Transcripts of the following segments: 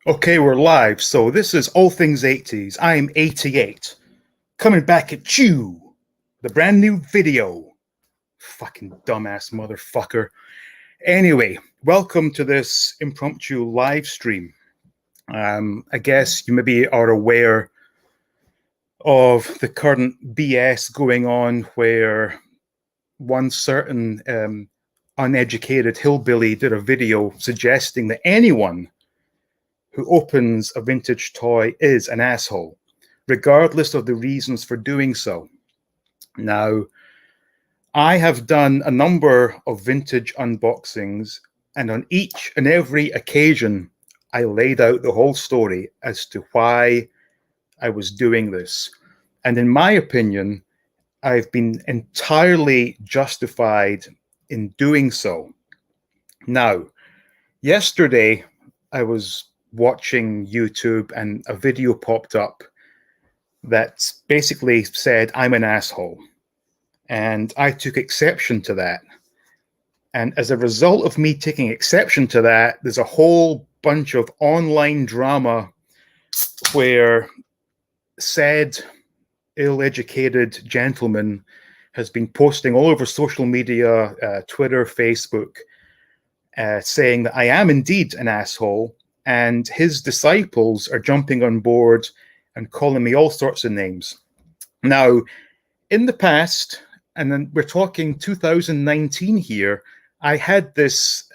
Okay, we're live. So this is All Things 80s. I'm 88. Coming back at you. The brand new video. Fucking dumbass motherfucker. Anyway, welcome to this impromptu live stream. I guess you maybe are aware of the current BS going on where one certain uneducated hillbilly did a video suggesting that anyone who opens a vintage toy is an asshole, regardless of the reasons for doing so. Now, I have done a number of vintage unboxings, and on each and every occasion, I laid out the whole story as to why I was doing this. And in my opinion, I've been entirely justified in doing so. Now, yesterday, I was watching YouTube and a video popped up that basically said I'm an asshole. And I took exception to that. And as a result of me taking exception to that, there's a whole bunch of online drama where said ill-educated gentleman has been posting all over social media, Twitter, Facebook, saying that I am indeed an asshole, and his disciples are jumping on board and calling me all sorts of names. Now, in the past, and then we're talking 2019 here, I had this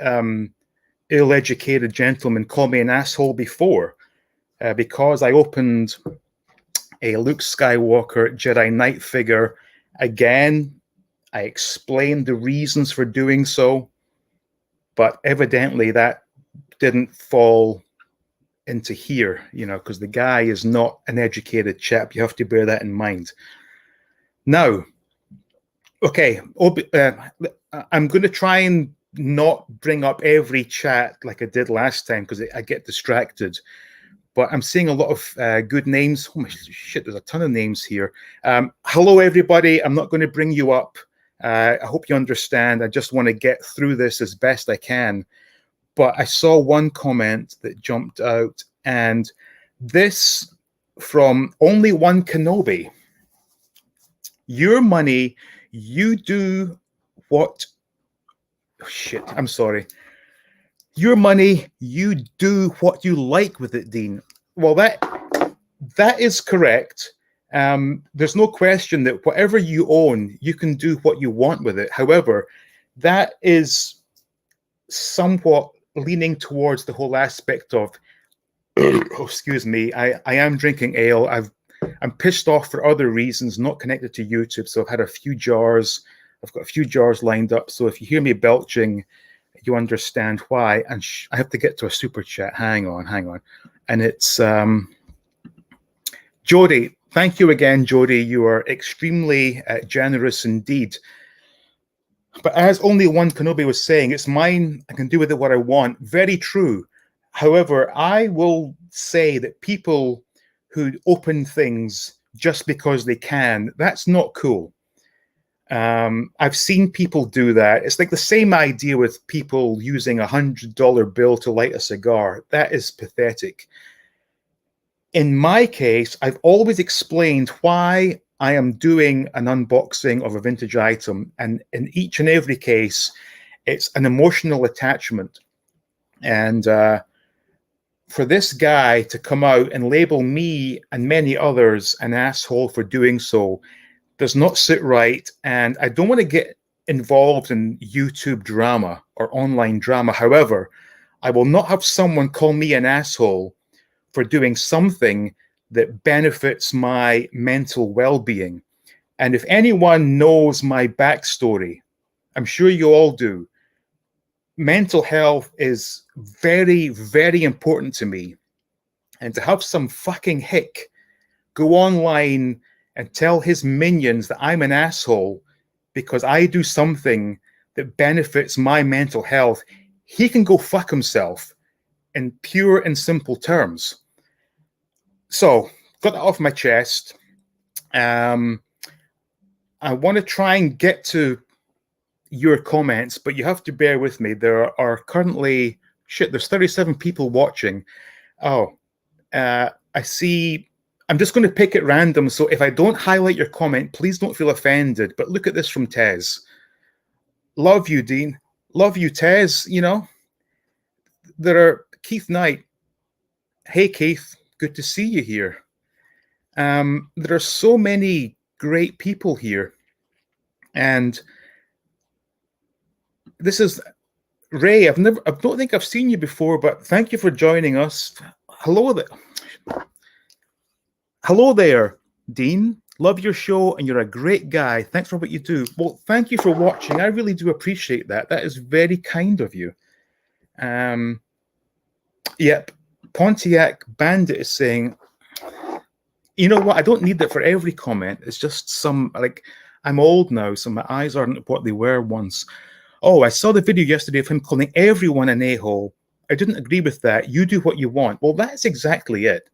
ill-educated gentleman call me an asshole before because I opened a Luke Skywalker Jedi Knight figure. Again, I explained the reasons for doing so, but evidently that didn't fall into here, because the guy is not an educated chap. You have to bear that in mind. Now, okay, I'm going to try and not bring up every chat like I did last time because I get distracted. But I'm seeing a lot of good names. Oh my shit, there's a ton of names here. Hello, everybody. I'm not going to bring you up. I hope you understand. I just want to get through this as best I can. But I saw one comment that jumped out, and this from Only One Kenobi. Your money, you do what... Oh, shit, I'm sorry. Your money, you do what you like with it, Dean. Well, that is correct. There's no question that whatever you own, you can do what you want with it. However, that is somewhat leaning towards the whole aspect of, oh, excuse me, I am drinking ale. I'm pissed off for other reasons, not connected to YouTube. So I've had a few jars. I've got a few jars lined up. So if you hear me belching, you understand why. And I have to get to a super chat. Hang on. And it's Jody. Thank you again, Jody. You are extremely generous indeed. But as Only One Kenobi was saying, it's mine. I can do with it what I want. Very true. However, I will say that people who open things just because they can, that's not cool. I've seen people do that. It's like the same idea with people using $100 bill to light a cigar. That is pathetic. In my case, I've always explained why I am doing an unboxing of a vintage item. And in each and every case, it's an emotional attachment. And for this guy to come out and label me and many others an asshole for doing so does not sit right. And I don't want to get involved in YouTube drama or online drama. However, I will not have someone call me an asshole for doing something that benefits my mental well-being. And if anyone knows my backstory, I'm sure you all do, mental health is very, very important to me. And to have some fucking hick go online and tell his minions that I'm an asshole because I do something that benefits my mental health, he can go fuck himself in pure and simple terms. So, got that off my chest. I want to try and get to your comments, but you have to bear with me. There are currently, there's 37 people watching. Oh, I see. I'm just going to pick at random. So if I don't highlight your comment, please don't feel offended. But look at this from Tez. Love you, Dean. Love you, Tez. You know, there are Keith Knight. Hey, Keith. Good to see you here. There are so many great people here. And this is Ray. I don't think I've seen you before, but thank you for joining us. Hello there. Hello there, Dean. Love your show, and you're a great guy. Thanks for what you do. Well, thank you for watching. I really do appreciate that. That is very kind of you. Yep. Pontiac Bandit is saying, you know what? I don't need that for every comment. It's just some, like, I'm old now, so my eyes aren't what they were once. Oh, I saw the video yesterday of him calling everyone an a-hole. I didn't agree with that. You do what you want. Well, that's exactly it.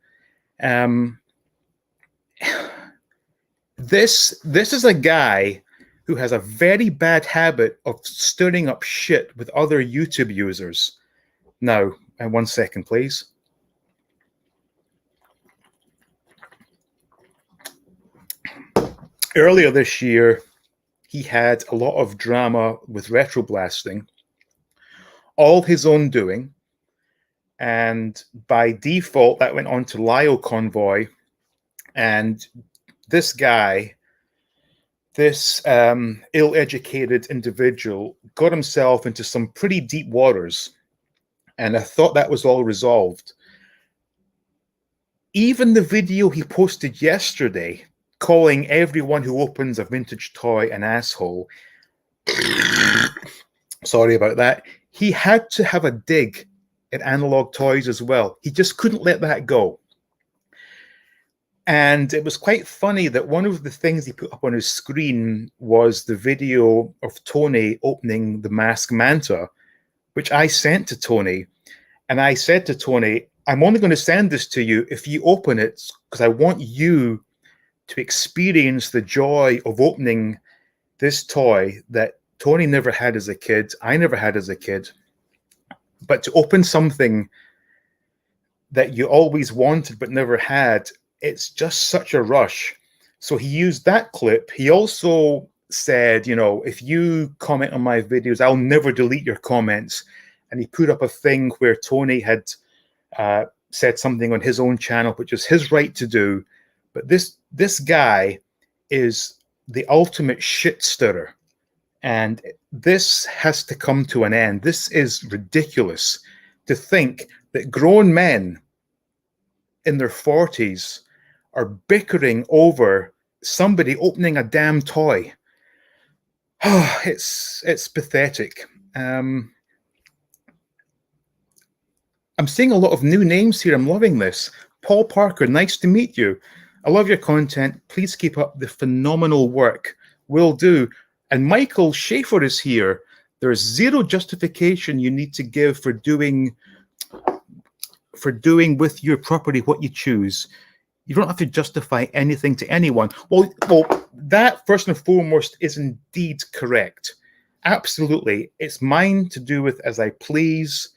This is a guy who has a very bad habit of stirring up shit with other YouTube users. Now, 1 second, please. Earlier this year, he had a lot of drama with retroblasting, all his own doing, and by default, that went on to Lyle Convoy, and this guy, this ill-educated individual, got himself into some pretty deep waters, and I thought that was all resolved. Even the video he posted yesterday, calling everyone who opens a vintage toy an asshole, sorry about that, he had to have a dig at analog toys as well. He just couldn't let that go. And it was quite funny that one of the things he put up on his screen was the video of Tony opening the Mask Manta, which I sent to Tony. And I said to Tony, I'm only going to send this to you if you open it, because I want you to experience the joy of opening this toy that Tony never had as a kid, I never had as a kid. But to open something that you always wanted but never had, it's just such a rush. So he used that clip. He also said, you know, if you comment on my videos, I'll never delete your comments. And he put up a thing where Tony had said something on his own channel, which is his right to do. But this guy is the ultimate shit stirrer. And this has to come to an end. This is ridiculous to think that grown men in their 40s are bickering over somebody opening a damn toy. Oh, it's pathetic. I'm seeing a lot of new names here. I'm loving this. Paul Parker, nice to meet you. I love your content. Please keep up the phenomenal work. Will do. And Michael Schaefer is here. There's zero justification you need to give for doing with your property what you choose. You don't have to justify anything to anyone. Well, that first and foremost is indeed correct. Absolutely. It's mine to do with as I please.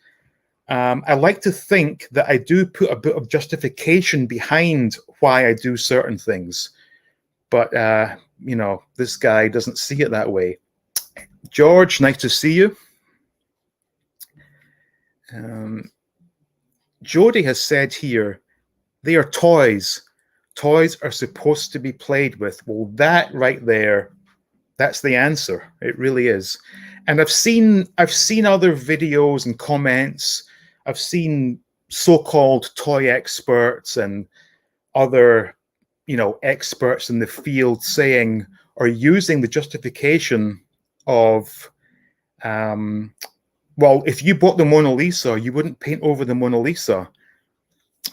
I like to think that I do put a bit of justification behind why I do certain things. But, you know, this guy doesn't see it that way. George, nice to see you. Jody has said here, they are toys. Toys are supposed to be played with. Well, that right there, that's the answer. It really is. And I've seen other videos and comments. I've seen so-called toy experts and other, you know, experts in the field saying or using the justification of, well, if you bought the Mona Lisa, you wouldn't paint over the Mona Lisa.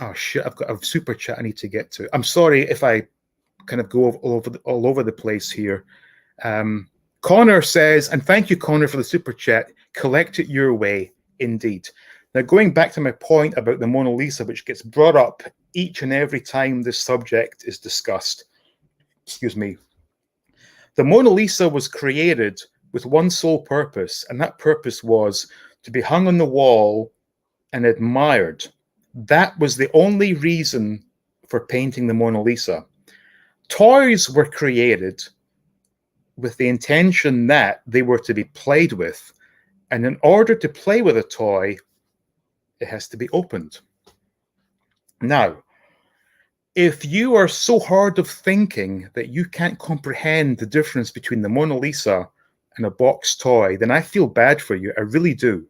Oh shit! I've got a super chat I need to get to. I'm sorry if I kind of go all over the place here. Connor says, and thank you, Connor, for the super chat. Collect it your way, indeed. Now, going back to my point about the Mona Lisa, which gets brought up each and every time this subject is discussed. Excuse me. The Mona Lisa was created with one sole purpose, and that purpose was to be hung on the wall and admired. That was the only reason for painting the Mona Lisa. Toys were created with the intention that they were to be played with. And in order to play with a toy, it has to be opened. Now, if you are so hard of thinking that you can't comprehend the difference between the Mona Lisa and a box toy, then I feel bad for you. I really do.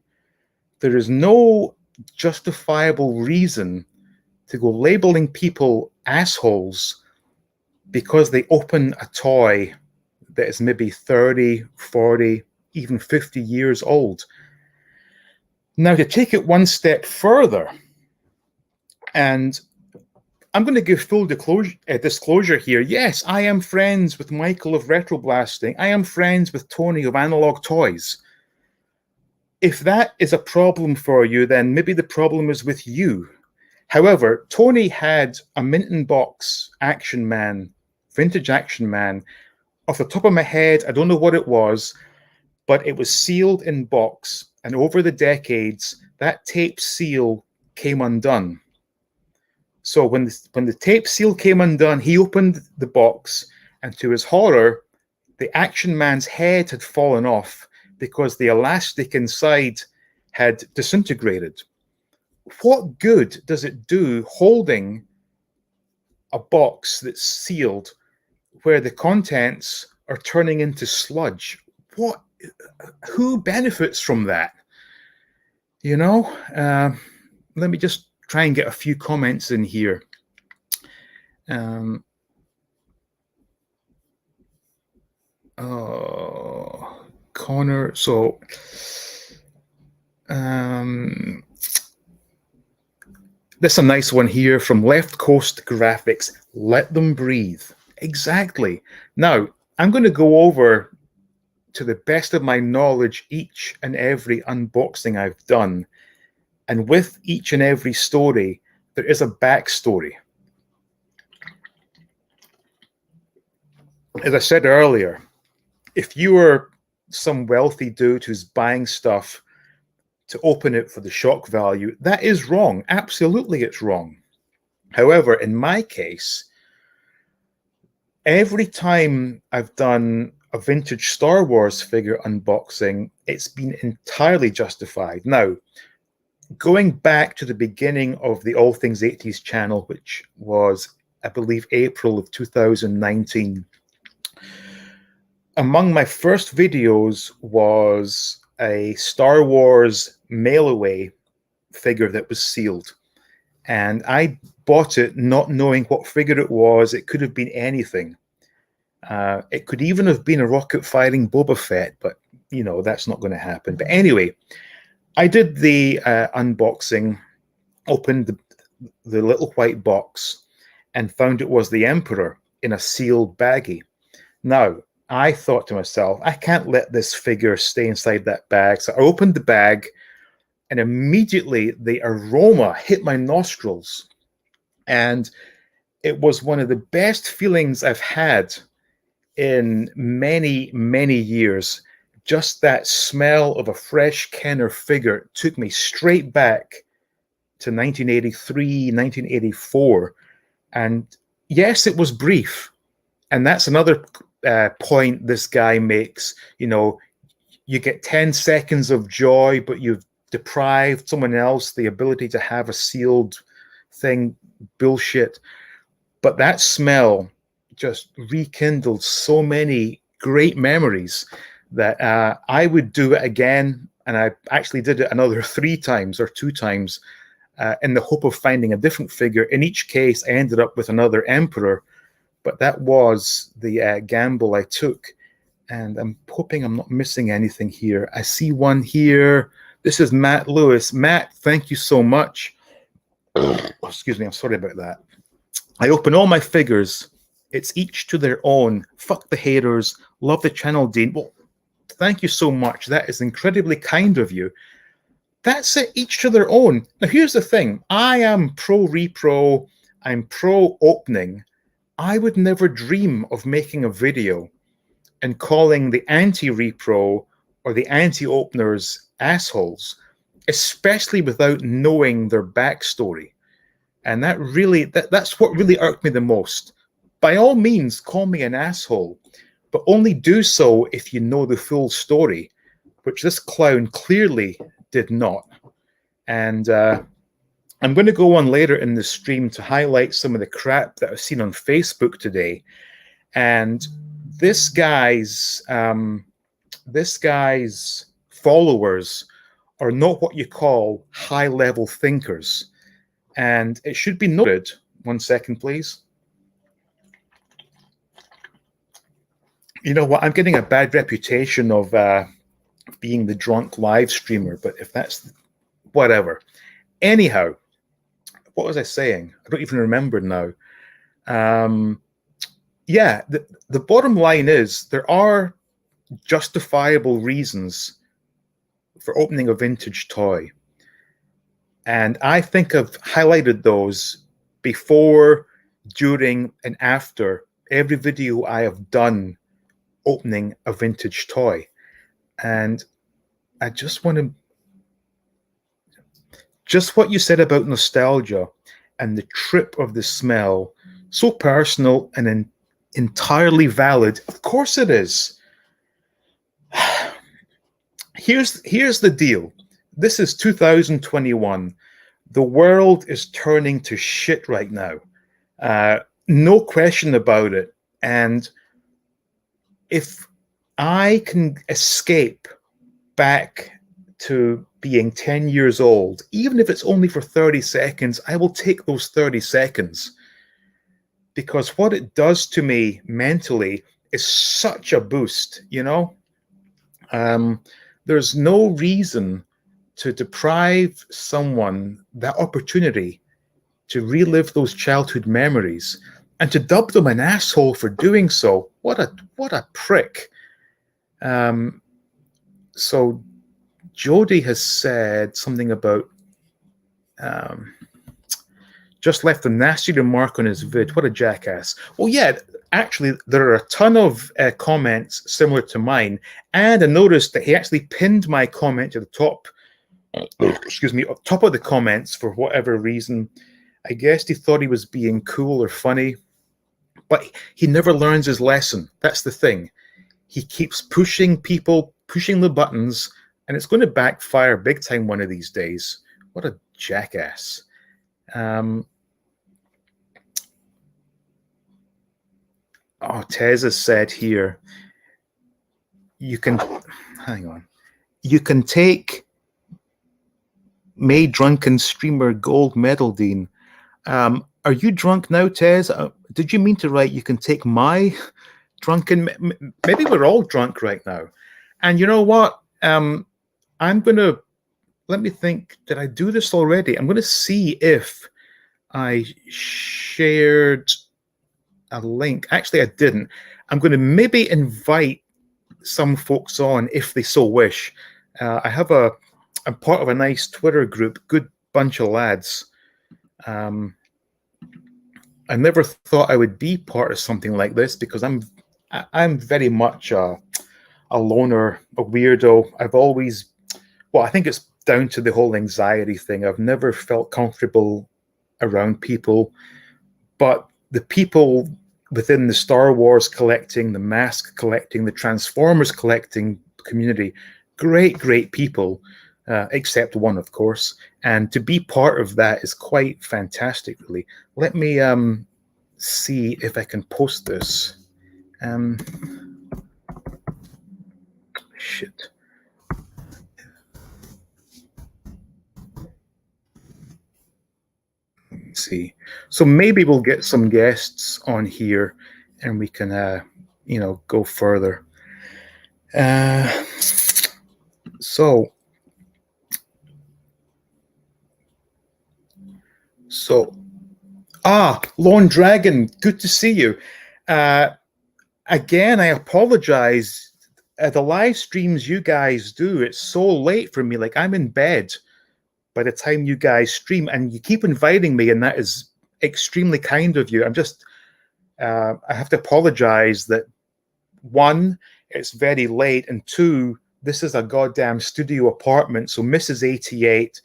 There is no justifiable reason to go labeling people assholes because they open a toy that is maybe 30, 40, even 50 years old. Now, to take it one step further, and I'm going to give full disclosure here. Yes, I am friends with Michael of Retroblasting. I am friends with Tony of Analog Toys. If that is a problem for you, then maybe the problem is with you. However, Tony had a mint in box Action Man, vintage Action Man. Off the top of my head, I don't know what it was, but it was sealed in box. And over the decades, that tape seal came undone. So when the tape seal came undone, he opened the box, and to his horror, the Action Man's head had fallen off because the elastic inside had disintegrated. What good does it do holding a box that's sealed where the contents are turning into sludge? Who benefits from that? You know, let me just try and get a few comments in here. Connor, so this is a nice one here from Left Coast Graphics. Let them breathe. Exactly. Now, I'm going to go over, to the best of my knowledge, each and every unboxing I've done. And with each and every story, there is a backstory. As I said earlier, if you are some wealthy dude who's buying stuff to open it for the shock value, that is wrong. Absolutely, it's wrong. However, in my case, every time I've done a vintage Star Wars figure unboxing, it's been entirely justified. Now, going back to the beginning of the All Things 80s channel, which was, I believe, April of 2019, among my first videos was a Star Wars mail-away figure that was sealed. And I bought it not knowing what figure it was. It could have been anything. It could even have been a rocket-firing Boba Fett, but, you know, that's not going to happen. But anyway, I did the unboxing, opened the little white box, and found it was the Emperor in a sealed baggie. Now, I thought to myself, I can't let this figure stay inside that bag. So I opened the bag, and immediately the aroma hit my nostrils. And it was one of the best feelings I've had in many, many years. Just that smell of a fresh Kenner figure took me straight back to 1983, 1984. And yes, it was brief. And that's another point this guy makes. You know, you get 10 seconds of joy, but you've deprived someone else the ability to have a sealed thing. Bullshit. But that smell just rekindled so many great memories that I would do it again. And I actually did it another 3 times or 2 times in the hope of finding a different figure. In each case, I ended up with another Emperor, but that was the gamble I took. And I'm hoping I'm not missing anything here. I see one here. This is Matt Lewis. Matt, thank you so much. Excuse me, I'm sorry about that. I open all my figures. It's each to their own. Fuck the haters. Love the channel, Dean. Well, thank you so much. That is incredibly kind of you. That's it, each to their own. Now, here's the thing. I am pro-repro. I'm pro-opening. I would never dream of making a video and calling the anti-repro or the anti-openers assholes, especially without knowing their backstory. And that's what really irked me the most. By all means, call me an asshole, but only do so if you know the full story, which this clown clearly did not. And I'm going to go on later in the stream to highlight some of the crap that I've seen on Facebook today. And this guy's followers are not what you call high-level thinkers. And it should be noted, 1 second, please. You know what? I'm getting a bad reputation of being the drunk live streamer, but if that's whatever. Anyhow, what was I saying? I don't even remember now. Yeah, the bottom line is there are justifiable reasons for opening a vintage toy. And I think I've highlighted those before, during, and after every video I have done opening a vintage toy. And I just want to, just what you said about nostalgia and the trip of the smell, so personal and entirely valid. Of course it is. Here's the deal. This is 2021. The world is turning to shit right now. No question about it. And if I can escape back to being 10 years old, even if it's only for 30 seconds, I will take those 30 seconds. Because what it does to me mentally is such a boost, you know? There's no reason to deprive someone that opportunity to relive those childhood memories and to dub them an asshole for doing so. What a prick. So Jody has said something about just left a nasty remark on his vid. What a jackass. Well, yeah, actually, there are a ton of comments similar to mine. And I noticed that he actually pinned my comment to the top, excuse me, top of the comments for whatever reason. I guess he thought he was being cool or funny. But he never learns his lesson. That's the thing. He keeps pushing people, pushing the buttons, and it's going to backfire big time one of these days. What a jackass. Tez has said here, you can, hang on, you can take May Drunken Streamer Gold Medal, Dean. Are you drunk now, Tez? Did you mean to write you can take my drunken, maybe we're all drunk right now. And you know what? I'm going to, let me think, did I do this already? I'm going to see if I shared a link. Actually, I didn't. I'm going to maybe invite some folks on if they so wish. I'm part of a nice Twitter group, good bunch of lads. I never thought I would be part of something like this because I'm very much a loner, a weirdo. I've always, well, I think it's down to the whole anxiety thing. I've never felt comfortable around people, but the people within the Star Wars collecting, the Mask collecting, the Transformers collecting community, great people, except one, of course. And to be part of that is quite fantastic, really. Let me see if I can post this. Shit. Let's see. So maybe we'll get some guests on here and we can, go further. So, Lone Dragon, good to see you. Again, I apologize. The live streams you guys do, it's so late for me. Like, I'm in bed by the time you guys stream, and you keep inviting me, and that is extremely kind of you. I'm just, I have to apologize that, one, it's very late, and two, this is a goddamn studio apartment, so Mrs. 88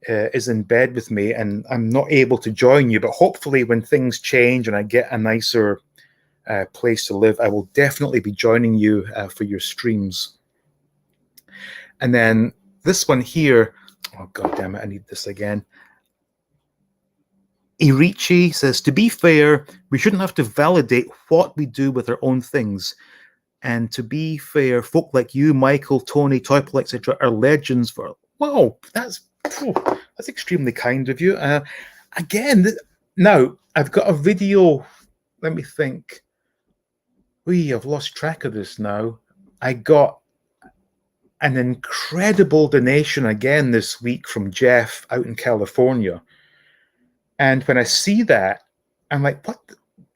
is in bed with me, and I'm not able to join you. But hopefully, when things change and I get a nicer place to live, I will definitely be joining you for your streams. And then this one here, oh god damn it, I need this again. Irichi says, to be fair, we shouldn't have to validate what we do with our own things. And to be fair, folk like you, Michael, Tony, Toyple, etc., are legends for. Wow, that's extremely kind of you. Again, now I've got a video. Let me think. I've lost track of this now. I got an incredible donation again this week from Jeff out in California. And when I see that, I'm like, what?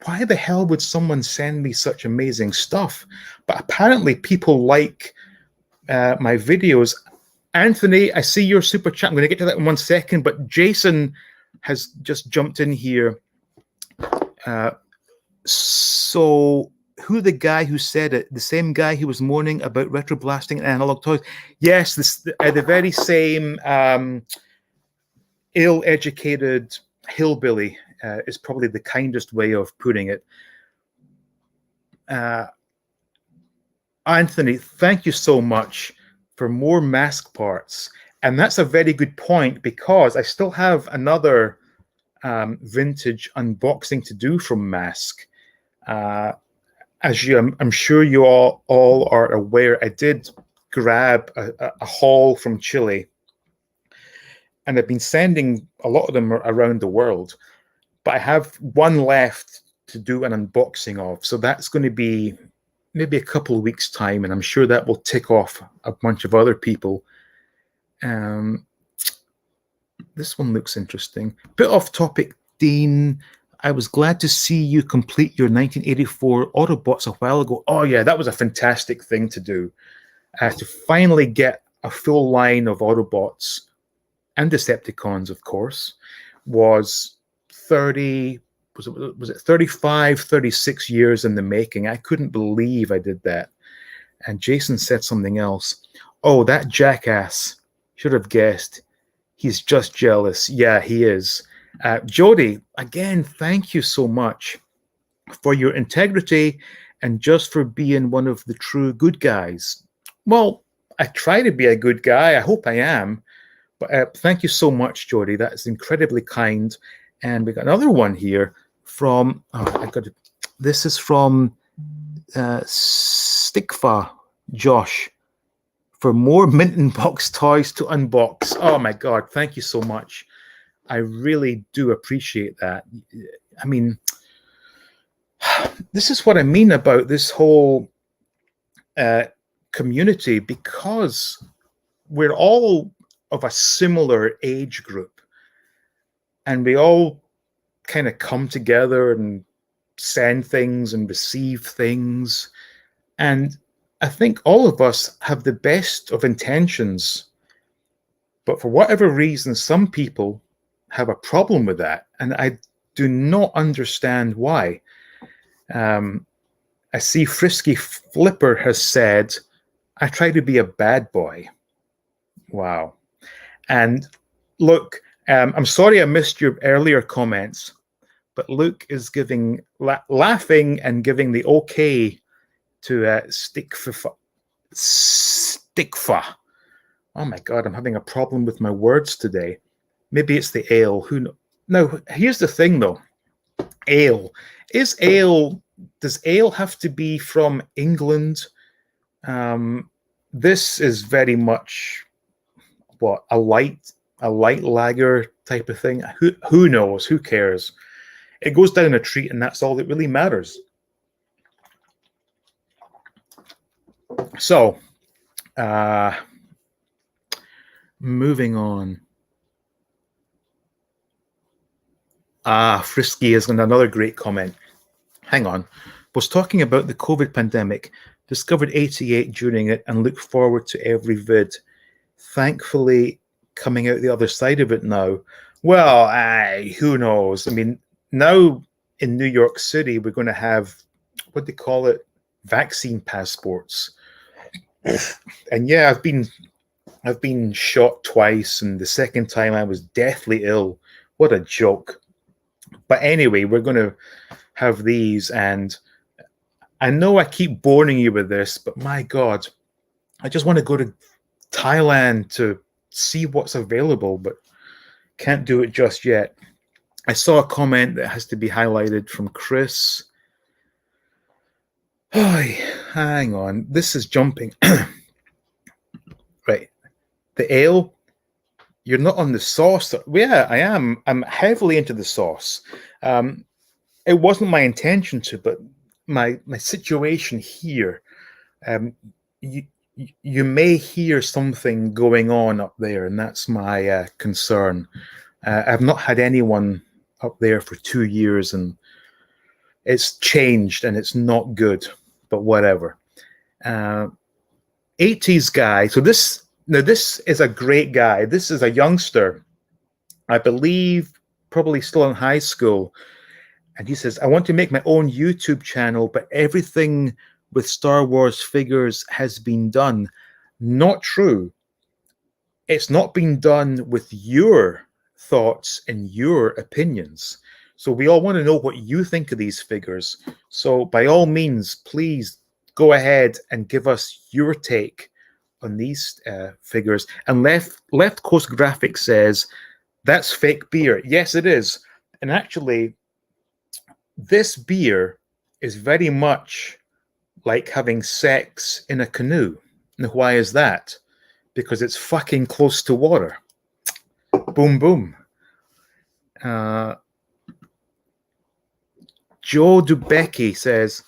Why the hell would someone send me such amazing stuff? But apparently people like my videos. Anthony, I see your super chat. I'm going to get to that in 1 second, but Jason has just jumped in here. So who the guy who said it? The same guy who was moaning about retroblasting and analog toys? Yes, the very same ill-educated hillbilly is probably the kindest way of putting it. Anthony, thank you so much for more mask parts. And that's a very good point, because I still have another vintage unboxing to do from Mask. As I'm sure you all are aware, I did grab a haul from Chile, and I've been sending a lot of them around the world, but I have one left to do an unboxing of. So that's going to be maybe a couple of weeks' time, and I'm sure that will tick off a bunch of other people. This one looks interesting. Bit off topic, Dean. I was glad to see you complete your 1984 Autobots a while ago. Oh yeah, that was a fantastic thing to do. To finally get a full line of Autobots and Decepticons, of course, was 35, 36 years in the making. I couldn't believe I did that. And Jason said something else. Oh, that jackass. Should have guessed. He's just jealous. Yeah, he is. Jody, again, thank you so much for your integrity and just for being one of the true good guys. Well, I try to be a good guy. I hope I am. But thank you so much, Jody. That is incredibly kind. And we got another one here from, this is from Stickfa Josh, for more Mint in Box toys to unbox. Oh my God, thank you so much. I really do appreciate that. I mean, this is what I mean about this whole community, because we're all of a similar age group, and we all kind of come together and send things and receive things. And I think all of us have the best of intentions, but for whatever reason, some people have a problem with that, and I do not understand why. I see Frisky Flipper has said, I try to be a bad boy. Wow. And look, I'm sorry I missed your earlier comments, but Luke is giving, laughing and giving the okay to Stickfa. Oh my God, I'm having a problem with my words today. Maybe it's the ale. Who knows? No, here's the thing though. Ale. Does ale have to be from England? This is very much a light lager type of thing. Who knows? Who cares? It goes down a treat, and that's all that really matters. So, moving on. Frisky is another great comment. Hang on. Was talking about the COVID pandemic. Discovered 88 during it and look forward to every vid. Thankfully, coming out the other side of it now. Well, who knows? I mean, now in New York City, we're going to have, what they call it, vaccine passports. And yeah, I've been shot twice, and the second time I was deathly ill. What a joke. But anyway, we're going to have these, and I know I keep boring you with this, but my God, I just want to go to Thailand to see what's available, but can't do it just yet. I saw a comment that has to be highlighted from Chris. Oh, hang on. This is jumping. Right. The ale, you're not on the sauce. Yeah, I am. I'm heavily into the sauce. It wasn't my intention to, but my situation here, you may hear something going on up there, and that's my concern. I've not had anyone up there for 2 years, and it's changed, and it's not good, but whatever. 80s guy. So this is a great guy. This is a youngster, I believe, probably still in high school. And he says, I want to make my own YouTube channel, but everything with Star Wars figures has been done. Not true. It's not been done with your thoughts and your opinions. So we all want to know what you think of these figures. So by all means, please go ahead and give us your take on these figures. And Left Coast Graphics says, that's fake beer. Yes, it is. And actually, this beer is very much like having sex in a canoe. Now, why is that? Because it's fucking close to water. Boom, boom. Joe Dubecki says,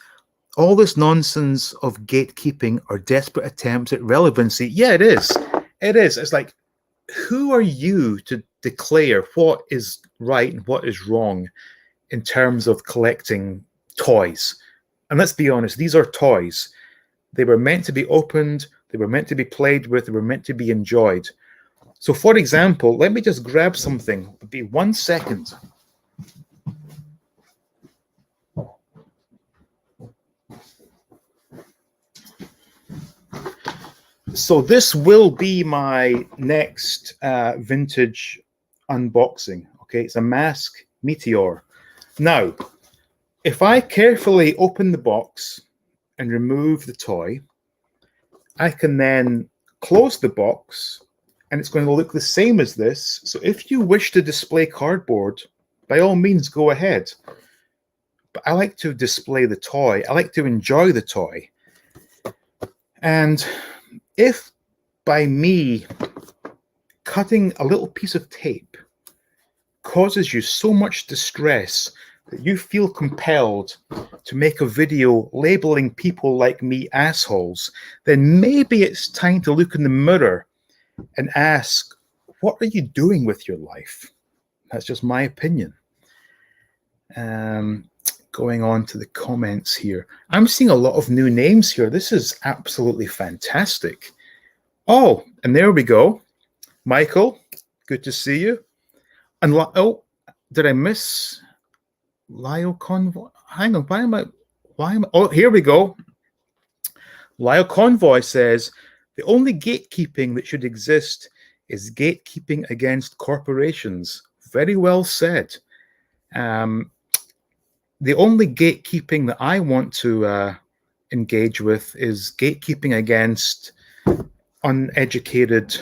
all this nonsense of gatekeeping are desperate attempts at relevancy. Yeah, it is. It is. It's like, who are you to declare what is right and what is wrong in terms of collecting toys? And let's be honest, these are toys. They were meant to be opened. They were meant to be played with. They were meant to be enjoyed. So, for example, let me just grab something. It'll be 1 second. So this will be my next vintage unboxing. Okay, it's a Mask Meteor. Now, if I carefully open the box and remove the toy, I can then close the box, and it's going to look the same as this. So if you wish to display cardboard, by all means, go ahead. But I like to display the toy. I like to enjoy the toy. And if by me cutting a little piece of tape causes you so much distress that you feel compelled to make a video labeling people like me assholes, then maybe it's time to look in the mirror and ask, what are you doing with your life? That's just my opinion. Going on to the comments here. I'm seeing a lot of new names here. This is absolutely fantastic. Oh, and there we go. Michael, good to see you. And oh, did I miss Lyle Convoy? Hang on, why am I? Oh, here we go. Lyle Convoy says, the only gatekeeping that should exist is gatekeeping against corporations. Very well said. The only gatekeeping that I want to engage with is gatekeeping against uneducated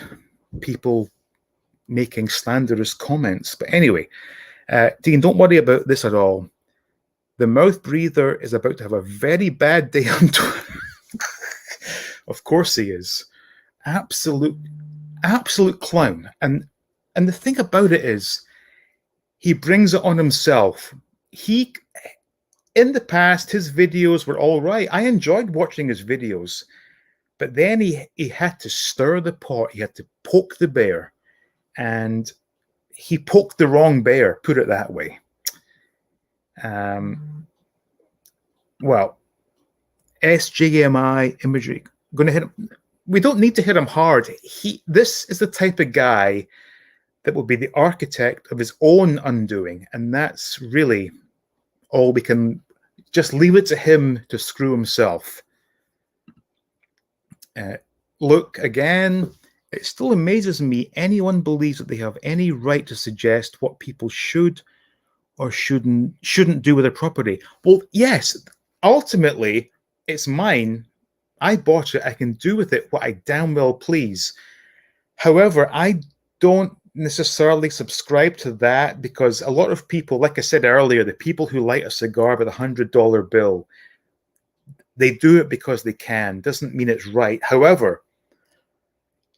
people making slanderous comments. But anyway, Dean, don't worry about this at all. The mouth breather is about to have a very bad day on Twitter. Of course he is. Absolute clown. And the thing about it is, he brings it on himself. In the past, his videos were all right. I enjoyed watching his videos. But then he had to stir the pot. He had to poke the bear. And he poked the wrong bear, put it that way. Well, SJMI imagery, going to hit him. We don't need to hit him hard. This is the type of guy that will be the architect of his own undoing. And that's really all we can, just leave it to him to screw himself. Look again, it still amazes me anyone believes that they have any right to suggest what people should or shouldn't do with their property. Well, yes, ultimately, it's mine. I bought it. I can do with it what I damn well please. However, I don't necessarily subscribe to that because a lot of people, like I said earlier, the people who light a cigar with $100 bill, they do it because they can. Doesn't mean it's right. However,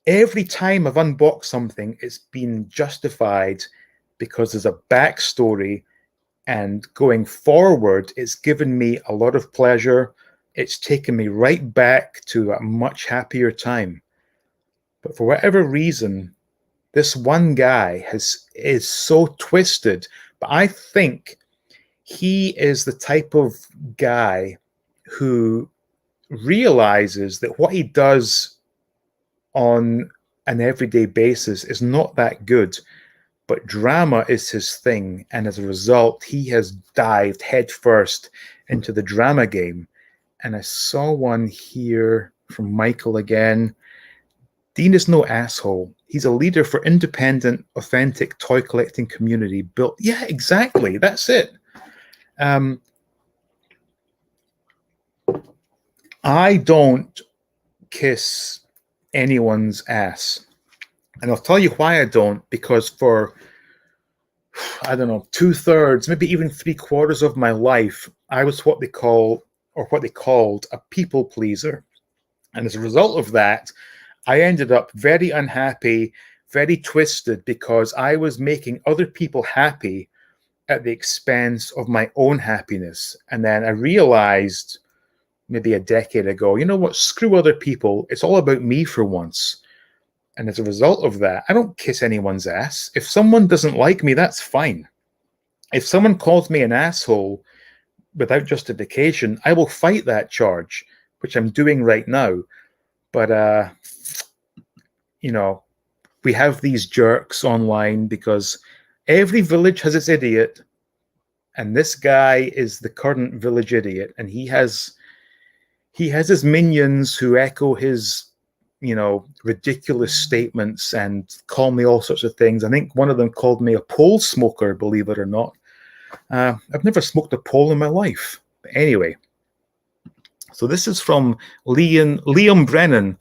every time I've unboxed something, it's been justified because there's a backstory, and going forward, it's given me a lot of pleasure. It's taken me right back to a much happier time. But for whatever reason, this one guy is so twisted. But I think he is the type of guy who realizes that what he does on an everyday basis is not that good, but drama is his thing. And as a result, he has dived headfirst into the drama game. And I saw one here from Michael again. Dean is no asshole. He's a leader for independent, authentic toy collecting community built. Yeah, exactly. That's it. I don't kiss anyone's ass. And I'll tell you why I don't, because for, I don't know, 2/3, maybe even 3/4 of my life, I was what they called a people pleaser. And as a result of that, I ended up very unhappy, very twisted, because I was making other people happy at the expense of my own happiness. And then I realized maybe a decade ago, you know what, screw other people. It's all about me for once. And as a result of that, I don't kiss anyone's ass. If someone doesn't like me, that's fine. If someone calls me an asshole without justification, I will fight that charge, which I'm doing right now. But, you know, we have these jerks online because every village has its idiot. And this guy is the current village idiot. And he has his minions who echo his, ridiculous statements and call me all sorts of things. I think one of them called me a pole smoker, believe it or not. I've never smoked a pole in my life. But anyway, so this is from Liam Brennan.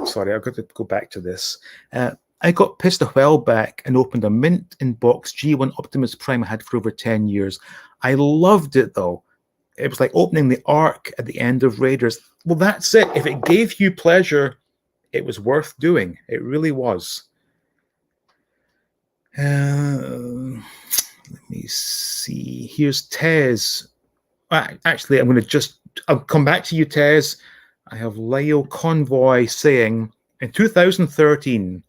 Sorry, I've got to go back to this. I got pissed a while back and opened a mint in box G1 Optimus Prime I had for over 10 years. I loved it though. It was like opening the Ark at the end of Raiders. Well, that's it. If it gave you pleasure, it was worth doing. It really was. Let me see. Here's Tez. Actually, I'll come back to you, Tez. I have Leo Convoy saying, in 2013,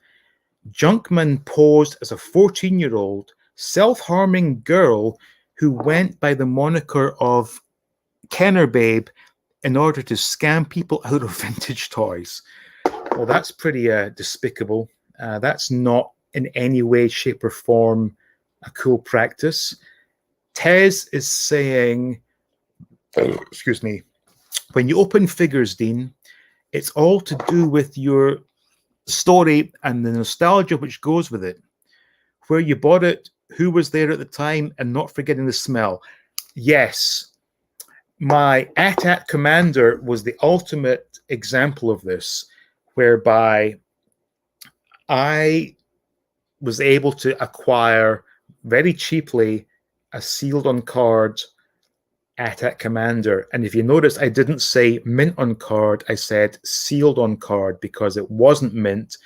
Junkman posed as a 14-year-old self-harming girl who went by the moniker of Kenner Babe in order to scam people out of vintage toys. Well, that's pretty despicable. That's not in any way, shape, or form a cool practice. Tez is saying, excuse me, when you open figures, Dean, it's all to do with your story and the nostalgia which goes with it. Where you bought it, who was there at the time, and not forgetting the smell. Yes, my AT-AT Commander was the ultimate example of this, whereby I was able to acquire very cheaply a sealed on card AT-AT Commander. And if you notice, I didn't say mint on card, I said sealed on card, because it wasn't mint.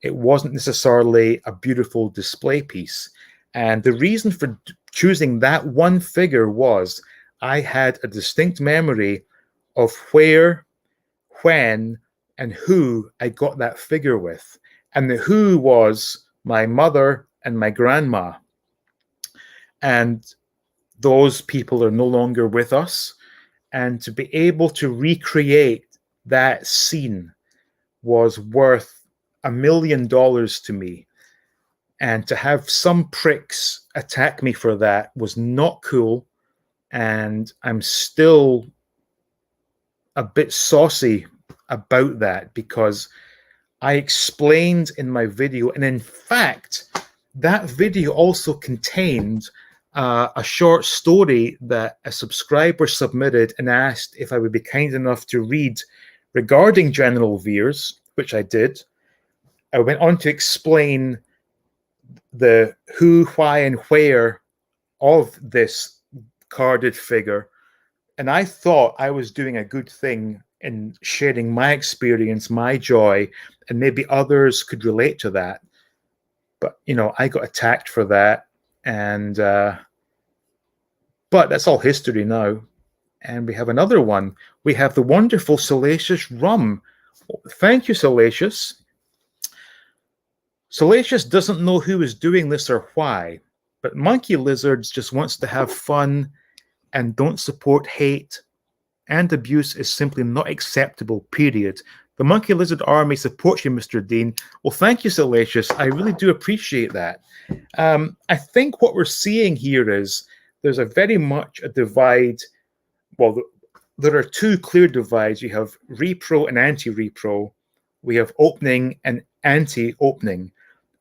It wasn't necessarily a beautiful display piece. And the reason for choosing that one figure was I had a distinct memory of where, when, and who I got that figure with. And the who was my mother and my grandma. And those people are no longer with us. And to be able to recreate that scene was worth $1 million to me. And to have some pricks attack me for that was not cool. And I'm still a bit saucy about that, because I explained in my video, and in fact, that video also contained a short story that a subscriber submitted and asked if I would be kind enough to read regarding General Veers, which I did. I went on to explain the who, why, and where of this carded figure. And I thought I was doing a good thing in sharing my experience, my joy, and maybe others could relate to that. But, you know, I got attacked for that. And, but that's all history now. And we have another one. We have the wonderful Salacious Rum. Thank you, Salacious. Salacious doesn't know who is doing this or why, but Monkey Lizards just wants to have fun and don't support hate, and abuse is simply not acceptable, period. The Monkey Lizard Army supports you, Mr. Dean. Well, thank you, Salacious. I really do appreciate that. I think what we're seeing here is there's a very much a divide. Well, there are two clear divides. You have repro and anti-repro. We have opening and anti-opening.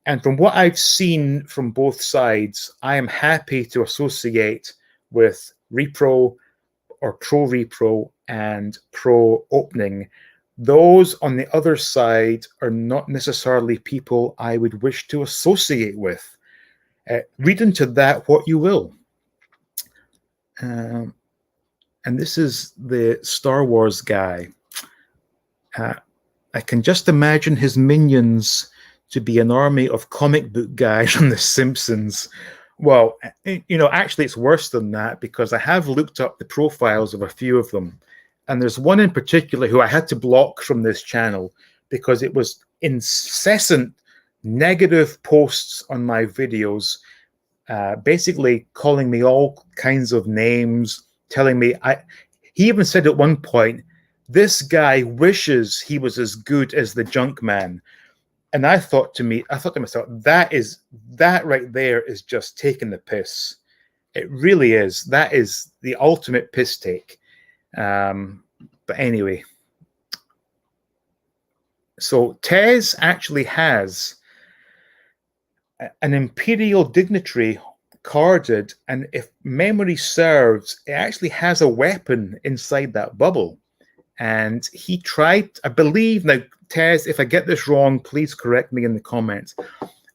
And from what I've seen from both sides, I am happy to associate with repro or pro-repro and pro-opening. Those on the other side are not necessarily people I would wish to associate with. Read into that what you will. And this is the Star Wars guy. I can just imagine his minions to be an army of comic book guys from The Simpsons. Well, you know, actually it's worse than that, because I have looked up the profiles of a few of them. And there's one in particular who I had to block from this channel because it was incessant negative posts on my videos, basically calling me all kinds of names, telling me, he even said at one point, this guy wishes he was as good as the junk man. And I thought to myself, that right there is just taking the piss. It really is. That is the ultimate piss take. But anyway, so Tez actually has an Imperial Dignitary carded, and if memory serves, it actually has a weapon inside that bubble. And he tried, I believe, now Tez, if I get this wrong, please correct me in the comments.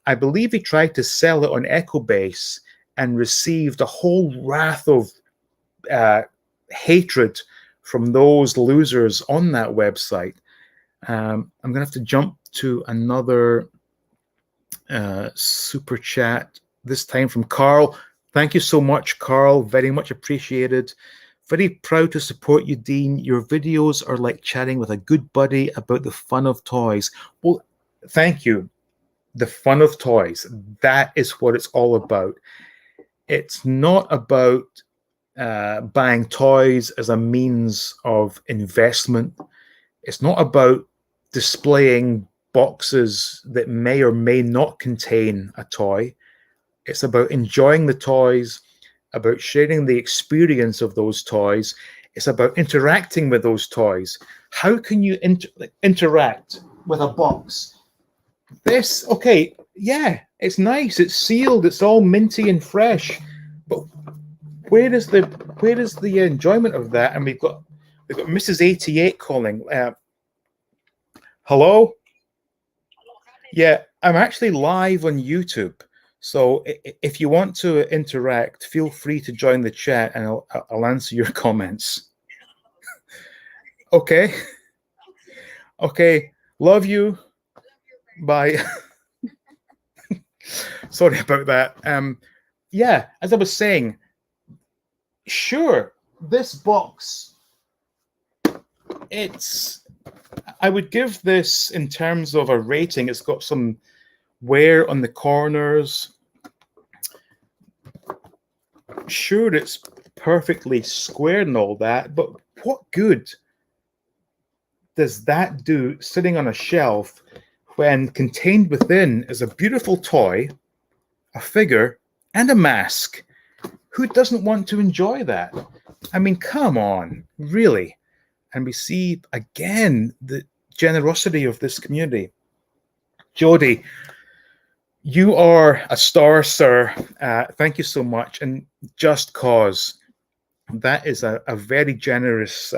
I believe he tried to sell it on Echo Base and received a whole wrath of hatred from those losers on that website. I'm going to have to jump to another super chat, this time from Carl. Thank you so much, Carl. Very much appreciated. Very proud to support you, Dean. Your videos are like chatting with a good buddy about the fun of toys. Well, thank you. The fun of toys. That is what it's all about. It's not about buying toys as a means of investment. It's not about displaying boxes that may or may not contain a toy. It's about enjoying the toys, about sharing the experience of those toys. It's about interacting with those toys. How can you interact with a box? This, okay, yeah, it's nice, it's sealed, it's all minty and fresh, but where is the enjoyment of that? And we've got Mrs. 88 calling. Hello? Yeah, I'm actually live on YouTube. So if you want to interact, feel free to join the chat and I'll answer your comments. Okay. Okay. Love you. Bye. Sorry about that. Yeah, as I was saying, sure, this box, I would give this, in terms of a rating, it's got some wear on the corners. Sure, it's perfectly square and all that, but what good does that do sitting on a shelf when contained within is a beautiful toy, a figure, and a mask? Who doesn't want to enjoy that? I mean, come on, really. And we see, again, the generosity of this community. Jody, you are a star, sir. Thank you so much. And just cause, that is a very generous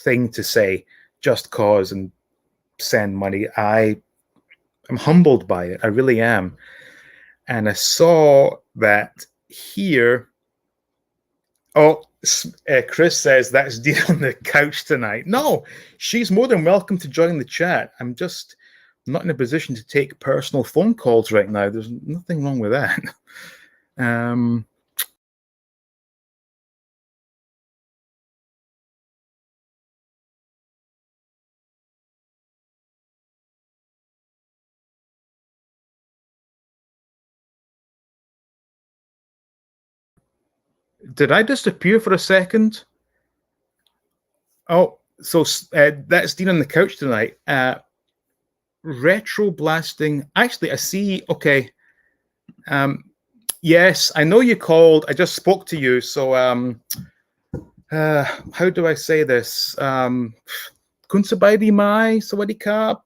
thing to say. Just cause and send money. I am humbled by it. I really am. And I saw that here. Oh, Chris says that's Dean on the couch tonight. No, she's more than welcome to join the chat. I'm just not in a position to take personal phone calls right now. There's nothing wrong with that. Did I disappear for a second? Oh, so that's Dean on the couch tonight. Retro blasting. Actually, I see. Okay. Yes, I know you called. I just spoke to you. So, how do I say this? Kunsabaidi mai, sawadee kap,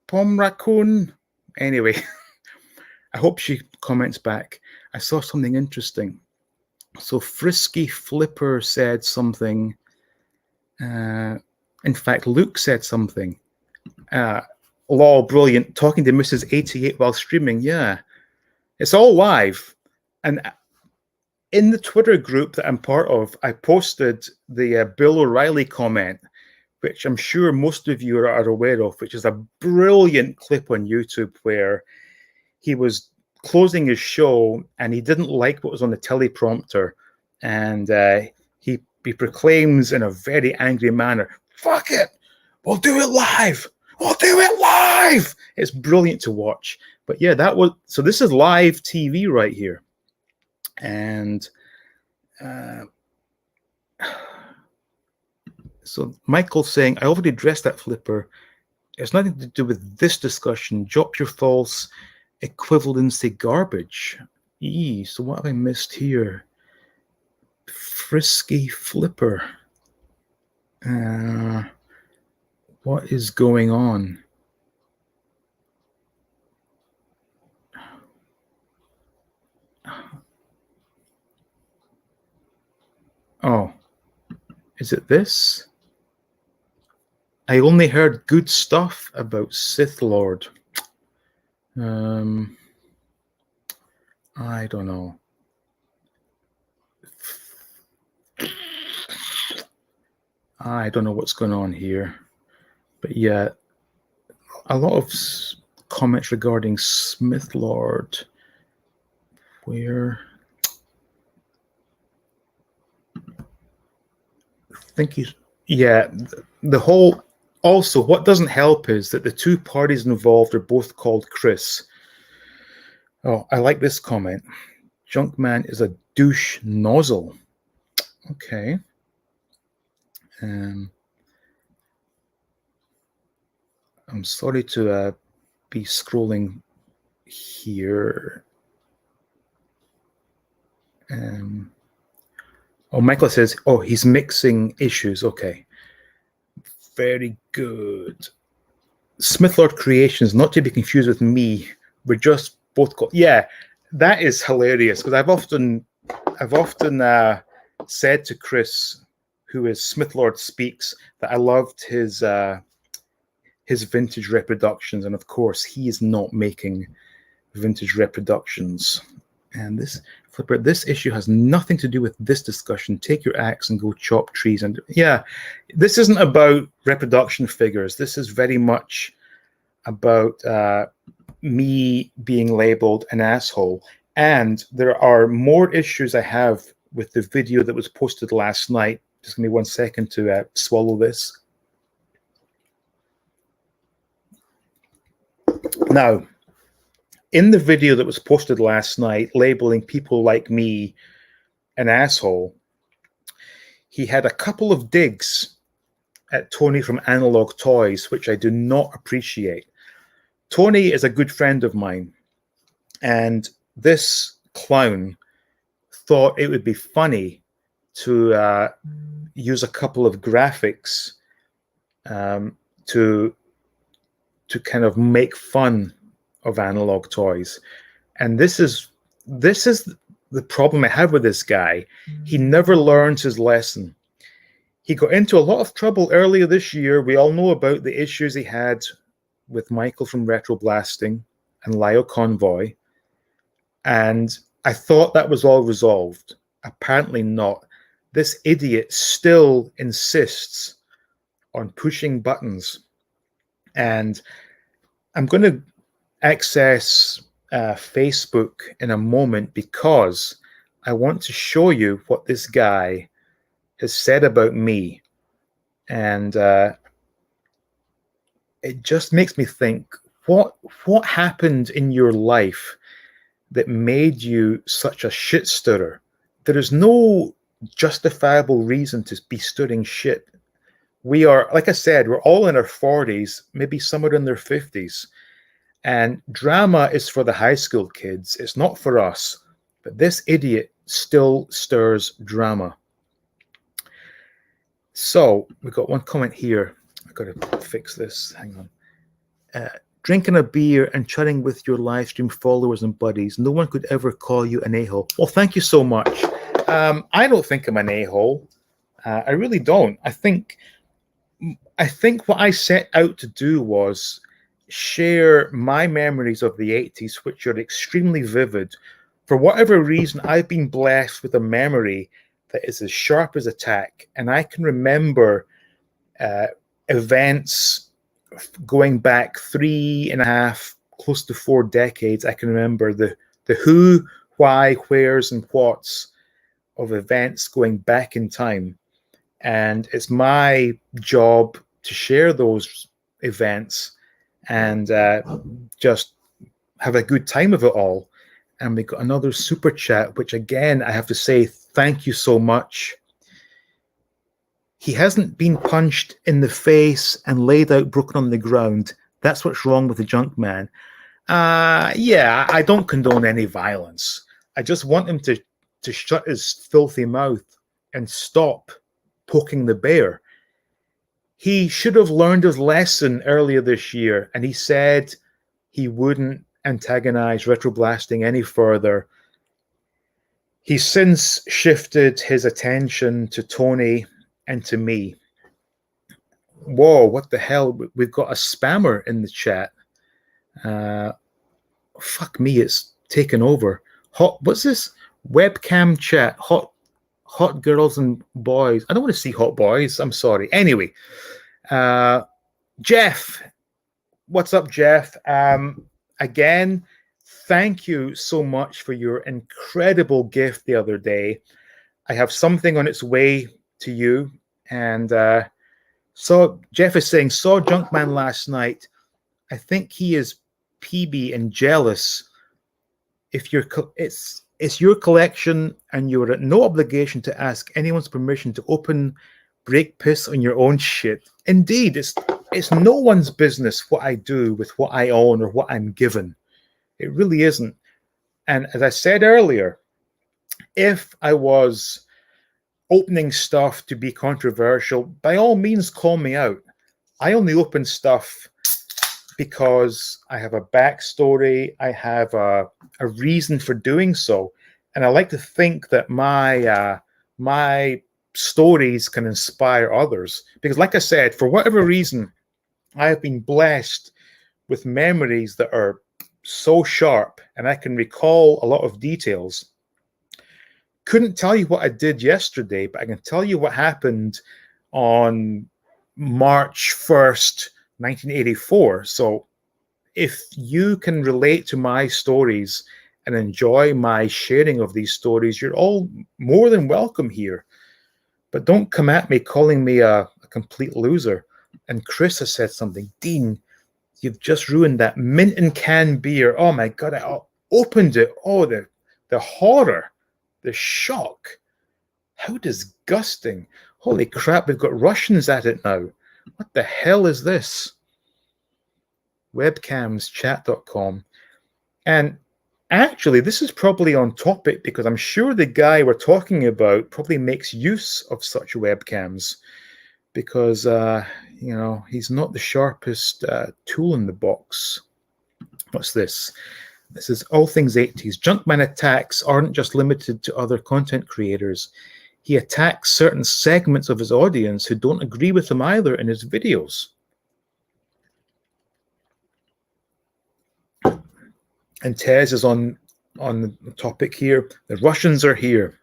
pom raccoon. Anyway, I hope she comments back. I saw something interesting. So Frisky Flipper said something. In fact, Luke said something. Lol, brilliant. Talking to Mrs. 88 while streaming. Yeah, it's all live. And in the Twitter group that I'm part of, I posted the Bill O'Reilly comment, which I'm sure most of you are aware of, which is a brilliant clip on YouTube where he was closing his show and he didn't like what was on the teleprompter. And he proclaims in a very angry manner, "Fuck it, we'll do it live. We'll do it live." It's brilliant to watch. But yeah, so this is live TV right here. And so Michael's saying, I already addressed that, Flipper. It's nothing to do with this discussion. Drop your false equivalency garbage. So what have I missed here? Frisky Flipper. What is going on? Oh, is it this? I only heard good stuff about Sith Lord. I don't know. I don't know what's going on here. But yeah, a lot of comments regarding Smith Lord. Where? I think he's... Yeah, the whole... Also, what doesn't help is that the two parties involved are both called Chris. Oh, I like this comment. Junkman is a douche nozzle. Okay. I'm sorry to be scrolling here. Oh, Michael says, oh, he's mixing issues. Okay. Very good. Smith Lord Creations, not to be confused with me. We're just both called. Yeah, that is hilarious because I've often said to Chris, who is Smith Lord Speaks, that I loved his vintage reproductions, and of course he is not making vintage reproductions. And this Flipper, this issue has nothing to do with this discussion. Take your axe and go chop trees. And yeah, this isn't about reproduction figures. This is very much about me being labeled an asshole. And there are more issues I have with the video that was posted last night. Just give me 1 second to swallow this. Now, in the video that was posted last night, labeling people like me an asshole, he had a couple of digs at Tony from Analog Toys, which I do not appreciate. Tony is a good friend of mine, and this clown thought it would be funny to use a couple of graphics to to kind of make fun of analog toys. And this is the problem I have with this guy. He never learns his lesson. He got into a lot of trouble earlier this year. We all know about the issues he had with Michael from Retro Blasting and Lyle Convoy. And I thought that was all resolved. Apparently not. This idiot still insists on pushing buttons. And I'm going to access Facebook in a moment because I want to show you what this guy has said about me. And it just makes me think, what happened in your life that made you such a shit stirrer? There is no justifiable reason to be stirring shit. We are, like I said, we're all in our 40s, maybe some are in their 50s. And drama is for the high school kids. It's not for us. But this idiot still stirs drama. So we've got one comment here. I've got to fix this. Hang on. Drinking a beer and chatting with your live stream followers and buddies. No one could ever call you an a-hole. Well, thank you so much. I don't think I'm an a-hole. I really don't. I think what I set out to do was share my memories of the 80s, which are extremely vivid. For whatever reason, I've been blessed with a memory that is as sharp as a tack, and I can remember events going back 3.5, close to 4 decades. I can remember the who, why, wheres, and whats of events going back in time. And it's my job to share those events and just have a good time of it all. And we got another super chat, which again, I have to say, thank you so much. He hasn't been punched in the face and laid out broken on the ground. That's what's wrong with the junk man. Yeah, I don't condone any violence. I just want him to shut his filthy mouth and stop poking the bear. He should have learned his lesson earlier this year, and he said he wouldn't antagonize Retro Blasting any further. He's since shifted his attention to Tony and to me. Whoa, what the hell? We've got a spammer in the chat. Fuck me, it's taken over. What's this? Webcam chat. Hot girls and boys. I don't want to see hot boys. I'm sorry. Anyway, Jeff. What's up, Jeff? Again, thank you so much for your incredible gift the other day. I have something on its way to you. And so Jeff is saying, saw Junkman last night. I think he is PB and jealous. If it's your collection and you're at no obligation to ask anyone's permission to open, break piss on your own shit. Indeed, it's no one's business what I do with what I own or what I'm given. It really isn't. And as I said earlier, if I was opening stuff to be controversial, by all means, call me out. I only open stuff because I have a backstory. I have a reason for doing so. And I like to think that my stories can inspire others. Because like I said, for whatever reason, I have been blessed with memories that are so sharp, and I can recall a lot of details. Couldn't tell you what I did yesterday, but I can tell you what happened on March 1st, 1984. So if you can relate to my stories and enjoy my sharing of these stories, you're all more than welcome here. But don't come at me calling me a complete loser. And Chris has said something. Dean, you've just ruined that mint and can beer. Oh my God, I opened it. Oh, the horror, the shock. How disgusting. Holy crap, we've got Russians at it now. What the hell is this? Webcamschat.com. And actually, this is probably on topic because I'm sure the guy we're talking about probably makes use of such webcams because You know, he's not the sharpest tool in the box. What's this? This is All Things 80s. Junkman attacks aren't just limited to other content creators. He attacks certain segments of his audience who don't agree with him either in his videos. And Tez is on the topic here. The Russians are here.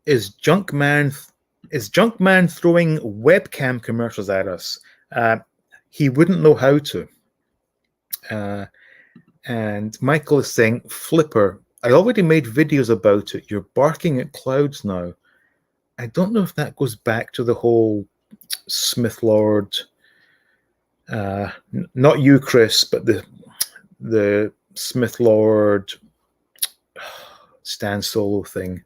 Is Junkman throwing webcam commercials at us? He wouldn't know how to. And Michael is saying, Flipper, I already made videos about it. You're barking at clouds now. I don't know if that goes back to the whole Smith Lord, not you, Chris, but the Smith Lord Stan Solo thing.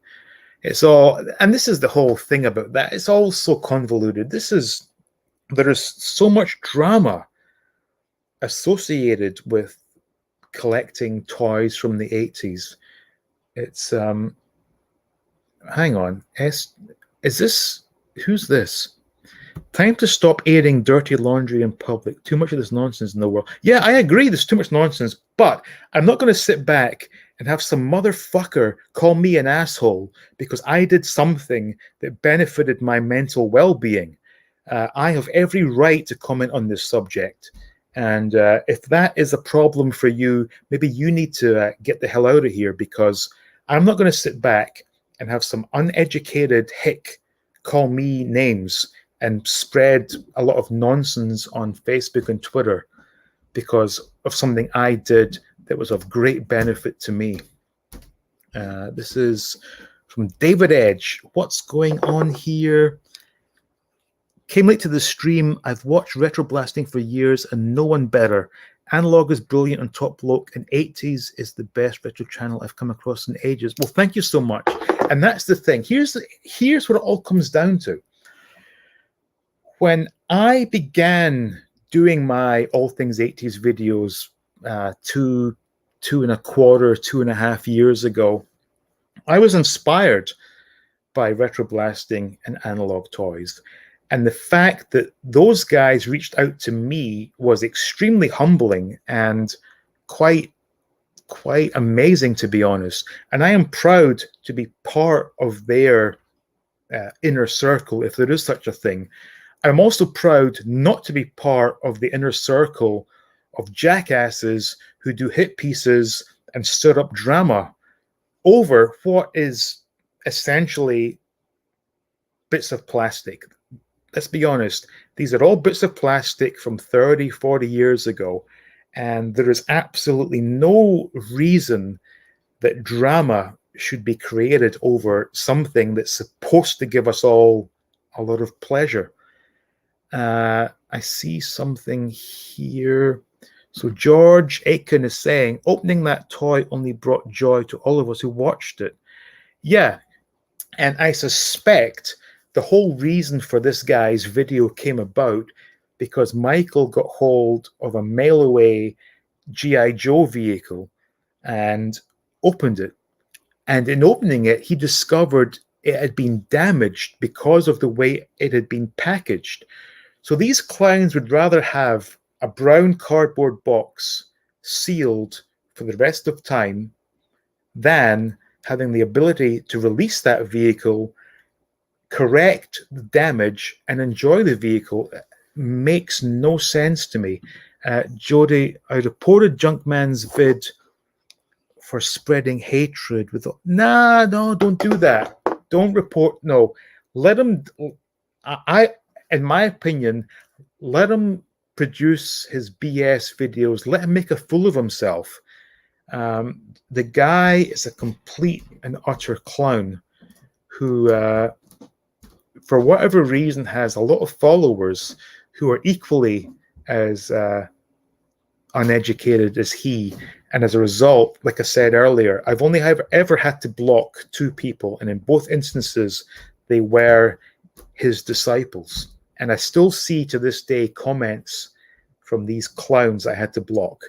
It's all, and this is the whole thing about that. It's all so convoluted. There is so much drama associated with collecting toys from the 80s. It's hang on. Is this, who's this? Time to stop airing dirty laundry in public. Too much of this nonsense in the world. Yeah, I agree, there's too much nonsense, but I'm not going to sit back and have some motherfucker call me an asshole because I did something that benefited my mental well-being. I have every right to comment on this subject. And if that is a problem for you, maybe you need to get the hell out of here, because I'm not going to sit back and have some uneducated hick call me names and spread a lot of nonsense on Facebook and Twitter because of something I did that was of great benefit to me. This is from David Edge. What's going on here? Came late to the stream. I've watched Retro Blasting for years and no one better. Analog is brilliant on Top Bloke, and 80s is the best retro channel I've come across in ages. Well, thank you so much. And that's the thing. Here's what it all comes down to. When I began doing my All Things 80s videos 2.25 years ago, I was inspired by Retro Blasting and Analog Toys. And the fact that those guys reached out to me was extremely humbling and quite amazing, to be honest. And I am proud to be part of their inner circle, if there is such a thing. I'm also proud not to be part of the inner circle of jackasses who do hit pieces and stir up drama over what is essentially bits of plastic. Let's be honest, these are all bits of plastic from 30, 40 years ago, and there is absolutely no reason that drama should be created over something that's supposed to give us all a lot of pleasure. I see something here. So George Aiken is saying, opening that toy only brought joy to all of us who watched it. Yeah, and I suspect the whole reason for this guy's video came about because Michael got hold of a mail-away G.I. Joe vehicle and opened it. And in opening it, he discovered it had been damaged because of the way it had been packaged. So these clowns would rather have a brown cardboard box sealed for the rest of time than having the ability to release that vehicle, correct the damage, and enjoy the vehicle. Makes no sense to me. Jody, I reported Junkman's vid for spreading hatred with... No, don't do that. Don't report. No, let him... in my opinion, let him produce his BS videos. Let him make a fool of himself. The guy is a complete and utter clown who, for whatever reason, has a lot of followers who are equally as uneducated as he. And as a result, like I said earlier, I've only ever had to block 2 people. And in both instances, they were his disciples. And I still see to this day comments from these clowns I had to block.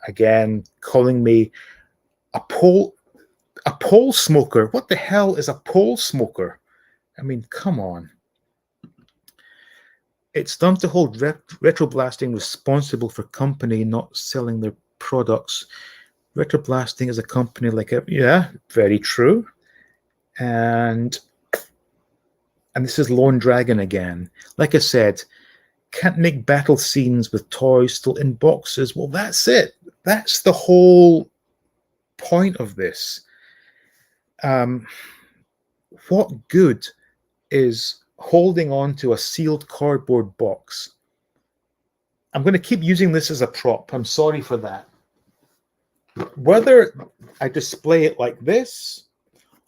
Again, calling me a pole smoker. What the hell is a pole smoker? I mean, come on. It's done to hold retroblasting responsible for company not selling their products. Retroblasting is a company like yeah, very true. And this is Lone Dragon again. Like I said, can't make battle scenes with toys still in boxes. Well, that's it. That's the whole point of this. What good is holding on to a sealed cardboard box? I'm going to keep using this as a prop. I'm sorry for that. Whether I display it like this,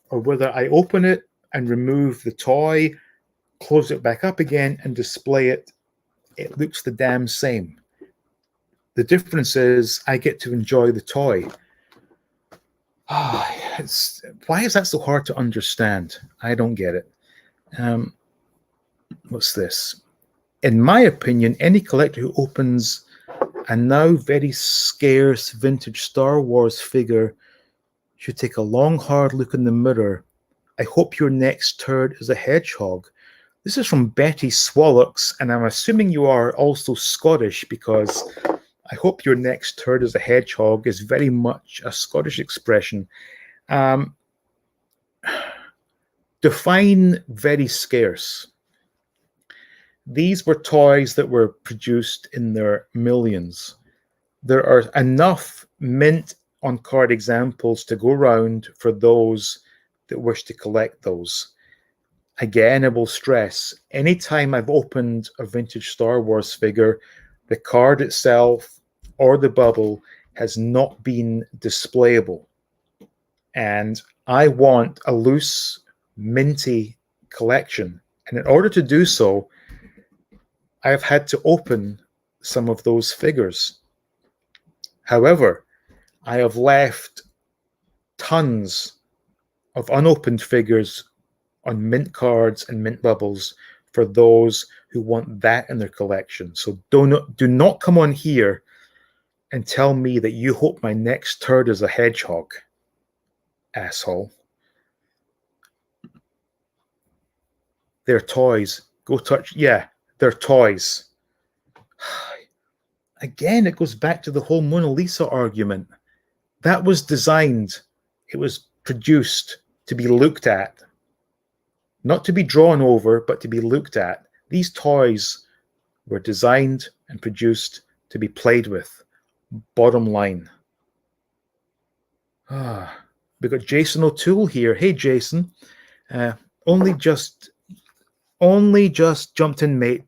or whether I open it and remove the toy, close it back up again and display it, it looks the damn same. The difference is I get to enjoy the toy. Why is that so hard to understand? I don't get it. What's this? In my opinion, any collector who opens a now very scarce vintage Star Wars figure should take a long, hard look in the mirror. I hope your next turd is a hedgehog. This is from Betty Swallocks, and I'm assuming you are also Scottish, because I hope your next turd is a hedgehog is very much a Scottish expression. Define very scarce. These were toys that were produced in their millions. There are enough mint on card examples to go around for those that wish to collect those. Again, I will stress, anytime I've opened a vintage Star Wars figure, the card itself or the bubble has not been displayable. And I want a loose, minty collection. And in order to do so, I've had to open some of those figures. However, I have left tons of unopened figures on mint cards and mint bubbles for those who want that in their collection. So do not come on here and tell me that you hope my next turd is a hedgehog, asshole. They're toys. Go touch. Yeah, they're toys. Again, it goes back to the whole Mona Lisa argument. That was designed, it was produced to be looked at. Not to be drawn over, but to be looked at. These toys were designed and produced to be played with. Bottom line. We've got Jason O'Toole here. Hey, Jason. Only just jumped in, mate.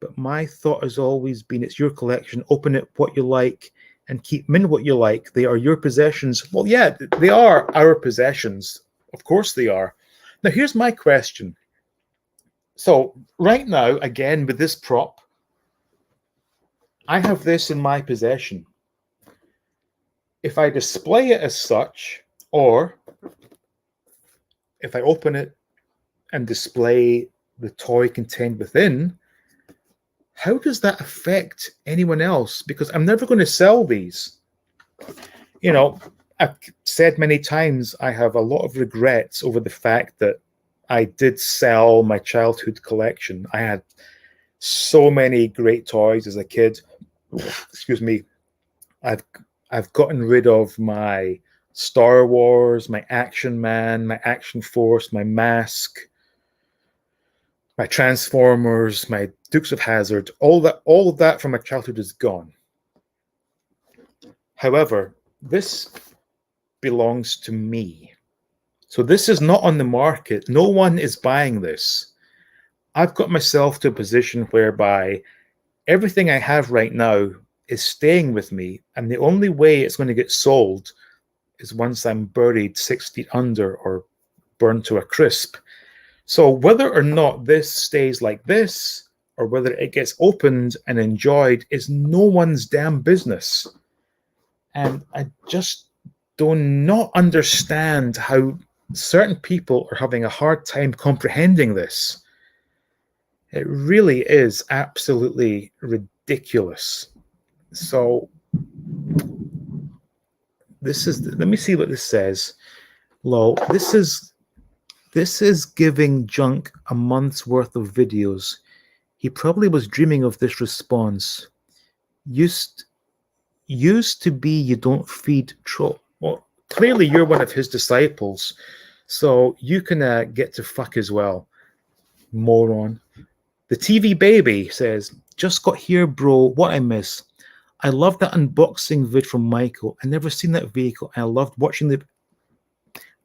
But my thought has always been, it's your collection. Open it what you like and keep them in what you like. They are your possessions. Well, yeah, they are our possessions. Of course they are. Now, here's my question. So right now, again, with this prop, I have this in my possession. If I display it as such, or if I open it and display the toy contained within, how does that affect anyone else? Because I'm never going to sell these. You know, I've said many times I have a lot of regrets over the fact that I did sell my childhood collection. I had so many great toys as a kid. Excuse me. I've gotten rid of my Star Wars, my Action Man, my Action Force, my Mask, my Transformers, my Dukes of Hazzard. All of that from my childhood is gone. However, this belongs to me. So this is not on the market. No one is buying this. I've got myself to a position whereby everything I have right now is staying with me, and the only way it's going to get sold is once I'm buried 6 feet under or burned to a crisp. So whether or not this stays like this, or whether it gets opened and enjoyed, is no one's damn business. And I just do not understand how certain people are having a hard time comprehending this. It really is absolutely ridiculous. So this is, let me see what this says. Lol, this is giving junk a month's worth of videos. He probably was dreaming of this response. Used to be you don't feed troll. Well, clearly you're one of his disciples, so you can get to fuck as well, moron. The TV baby says, just got here, bro. What I miss? I love that unboxing vid from Michael. I never seen that vehicle. And I loved watching the.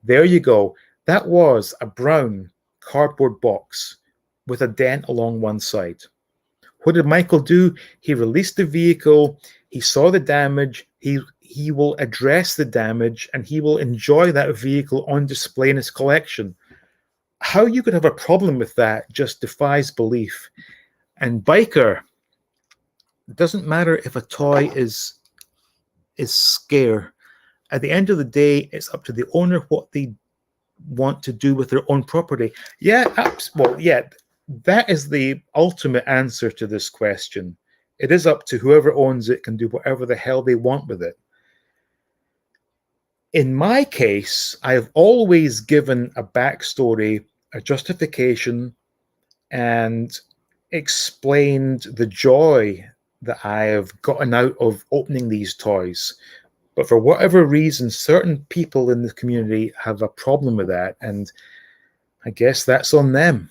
There you go. That was a brown cardboard box with a dent along one side. What did Michael do? He released the vehicle. He saw the damage. He will address the damage, and he will enjoy that vehicle on display in his collection. How you could have a problem with that just defies belief. And Biker, it doesn't matter if a toy is scare. At the end of the day, it's up to the owner what they want to do with their own property. Yeah, well, yeah, that is the ultimate answer to this question. It is up to whoever owns it can do whatever the hell they want with it. In my case, I've always given a backstory, a justification, and explained the joy that I have gotten out of opening these toys. But for whatever reason, certain people in the community have a problem with that, and I guess that's on them.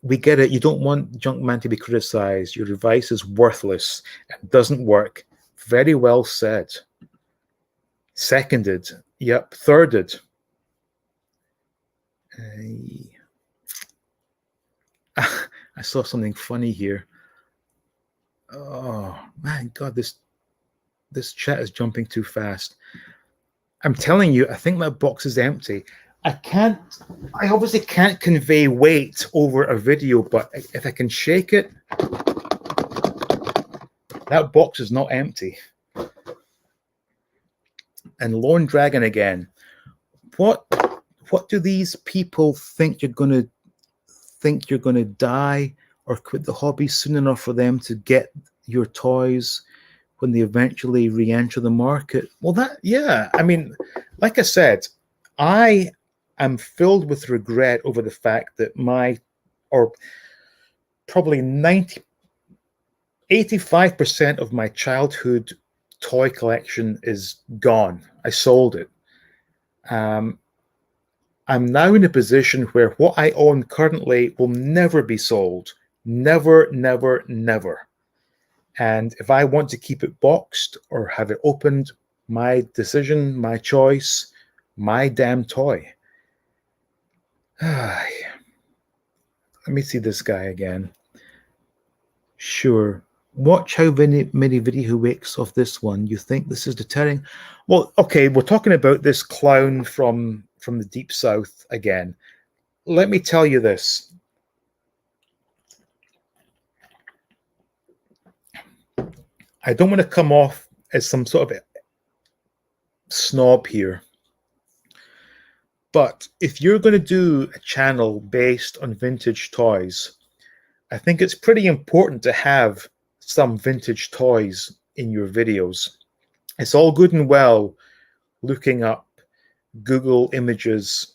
We get it. You don't want Junkman to be criticized. Your device is worthless and doesn't work. Very well said. Seconded. Yep. Thirded. I saw something funny here. Oh, my God, this chat is jumping too fast. I'm telling you, I think my box is empty. I obviously can't convey weight over a video, but if I can shake it, that box is not empty. And Lone Dragon again. What do these people think you're gonna die or quit the hobby soon enough for them to get your toys when they eventually re-enter the market? Well, I mean, like I said, I am filled with regret over the fact that probably 85% of my childhood toy collection is gone. I sold it. I'm now in a position where what I own currently will never be sold. Never, never, never. And if I want to keep it boxed or have it opened, my decision, my choice, my damn toy. Let me see this guy again. Sure. Watch how many video makes of this one. You think this is deterring? Well, okay, we're talking about this clown from the Deep South again. Let me tell you this. I don't want to come off as some sort of snob here. But if you're going to do a channel based on vintage toys, I think it's pretty important to have some vintage toys in your videos. It's all good and well looking up Google images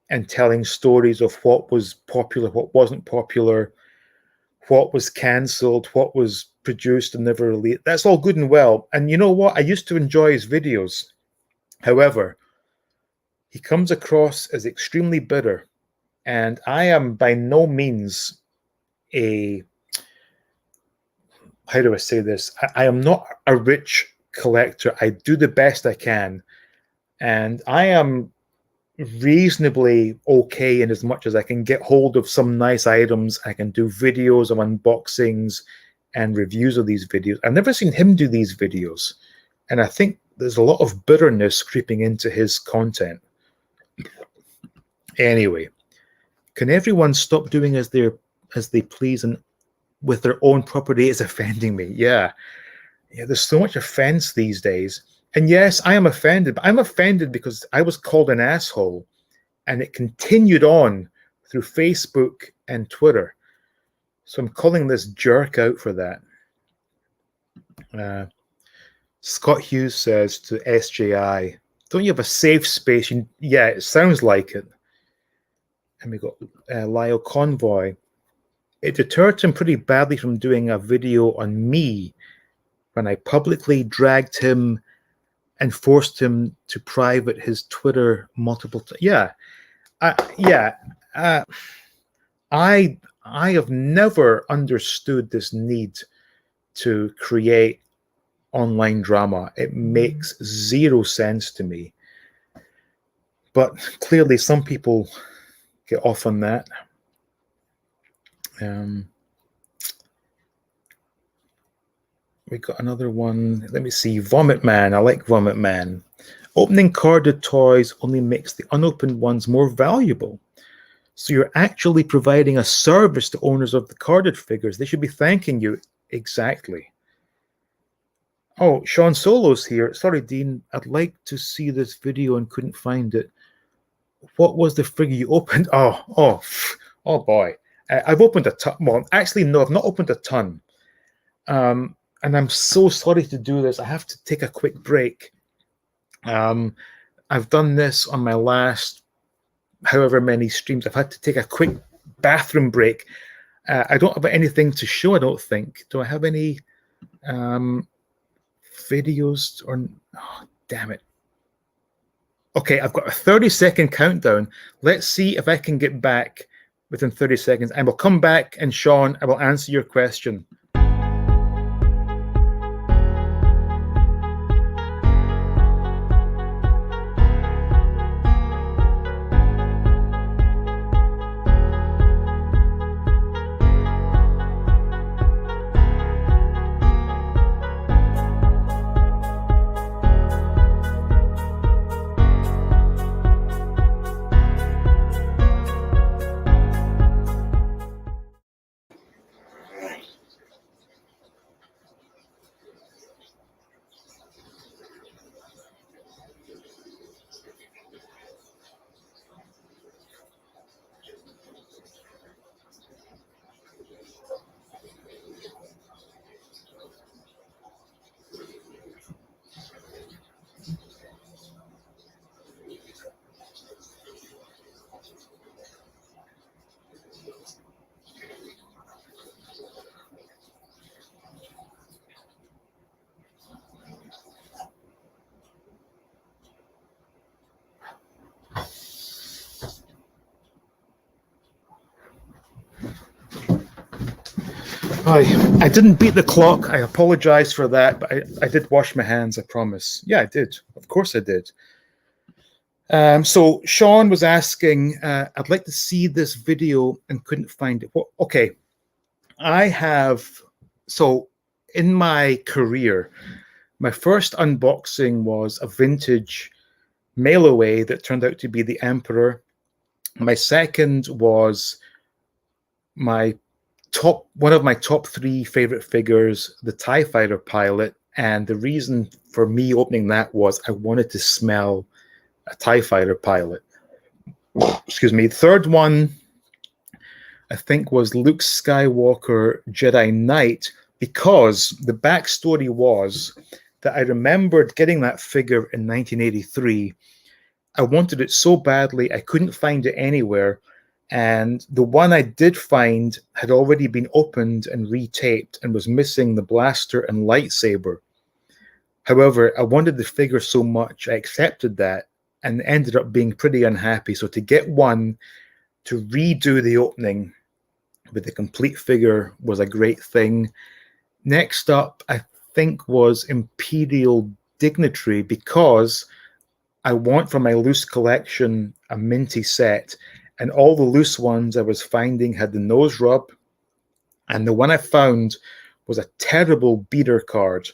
and telling stories of what was popular, what wasn't popular, what was cancelled, what was produced and never released. That's all good and well. And you know what? I used to enjoy his videos. However, he comes across as extremely bitter. And I am by no means how do I say this? I am not a rich collector. I do the best I can. And I am reasonably okay in as much as I can get hold of some nice items. I can do videos of unboxings and reviews of these videos. I've never seen him do these videos. And I think there's a lot of bitterness creeping into his content. Anyway, can everyone stop doing as they please and with their own property is offending me? Yeah, there's so much offense these days. And yes, I am offended, but I'm offended because I was called an asshole and it continued on through Facebook and Twitter. So I'm calling this jerk out for that. Scott Hughes says to SJI, don't you have a safe space? Yeah, it sounds like it. And we got Lyle Convoy. It deterred him pretty badly from doing a video on me when I publicly dragged him and forced him to private his Twitter multiple times. I have never understood this need to create online drama. It makes zero sense to me. But clearly some people get off on that. We got another one. Let me see. Vomit Man. I like Vomit Man. Opening carded toys only makes the unopened ones more valuable. So you're actually providing a service to owners of the carded figures. They should be thanking you. Exactly. Oh, Sean Solo's here. Sorry, Dean. I'd like to see this video and couldn't find it. What was the figure you opened? Oh boy. I've opened a ton. Well, actually, no, I've not opened a ton. And I'm so sorry to do this. I have to take a quick break. I've done this on my last however many streams. I've had to take a quick bathroom break. I don't have anything to show, I don't think. Do I have any videos? Or oh, damn it. Okay, I've got a 30-second countdown. Let's see if I can get back within 30 seconds. I will come back, and Sean, I will answer your question. I didn't beat the clock. I apologize for that, but I did wash my hands, I promise. Yeah, I did. Of course I did. So Sean was asking, I'd like to see this video and couldn't find it. Well, okay. So in my career, my first unboxing was a vintage mail away that turned out to be the Emperor. My second was one of my top 3 favorite figures, the TIE Fighter pilot. And the reason for me opening that was I wanted to smell a TIE Fighter pilot. Excuse me. The third one, I think, was Luke Skywalker Jedi Knight, because the backstory was that I remembered getting that figure in 1983. I wanted it so badly, I couldn't find it anywhere. And the one I did find had already been opened and retaped and was missing the blaster and lightsaber. However, I wanted the figure so much, I accepted that and ended up being pretty unhappy. So to get one to redo the opening with the complete figure was a great thing. Next up, I think, was Imperial Dignitary, because I want for my loose collection a minty set. And all the loose ones I was finding had the nose rub. And the one I found was a terrible beater card.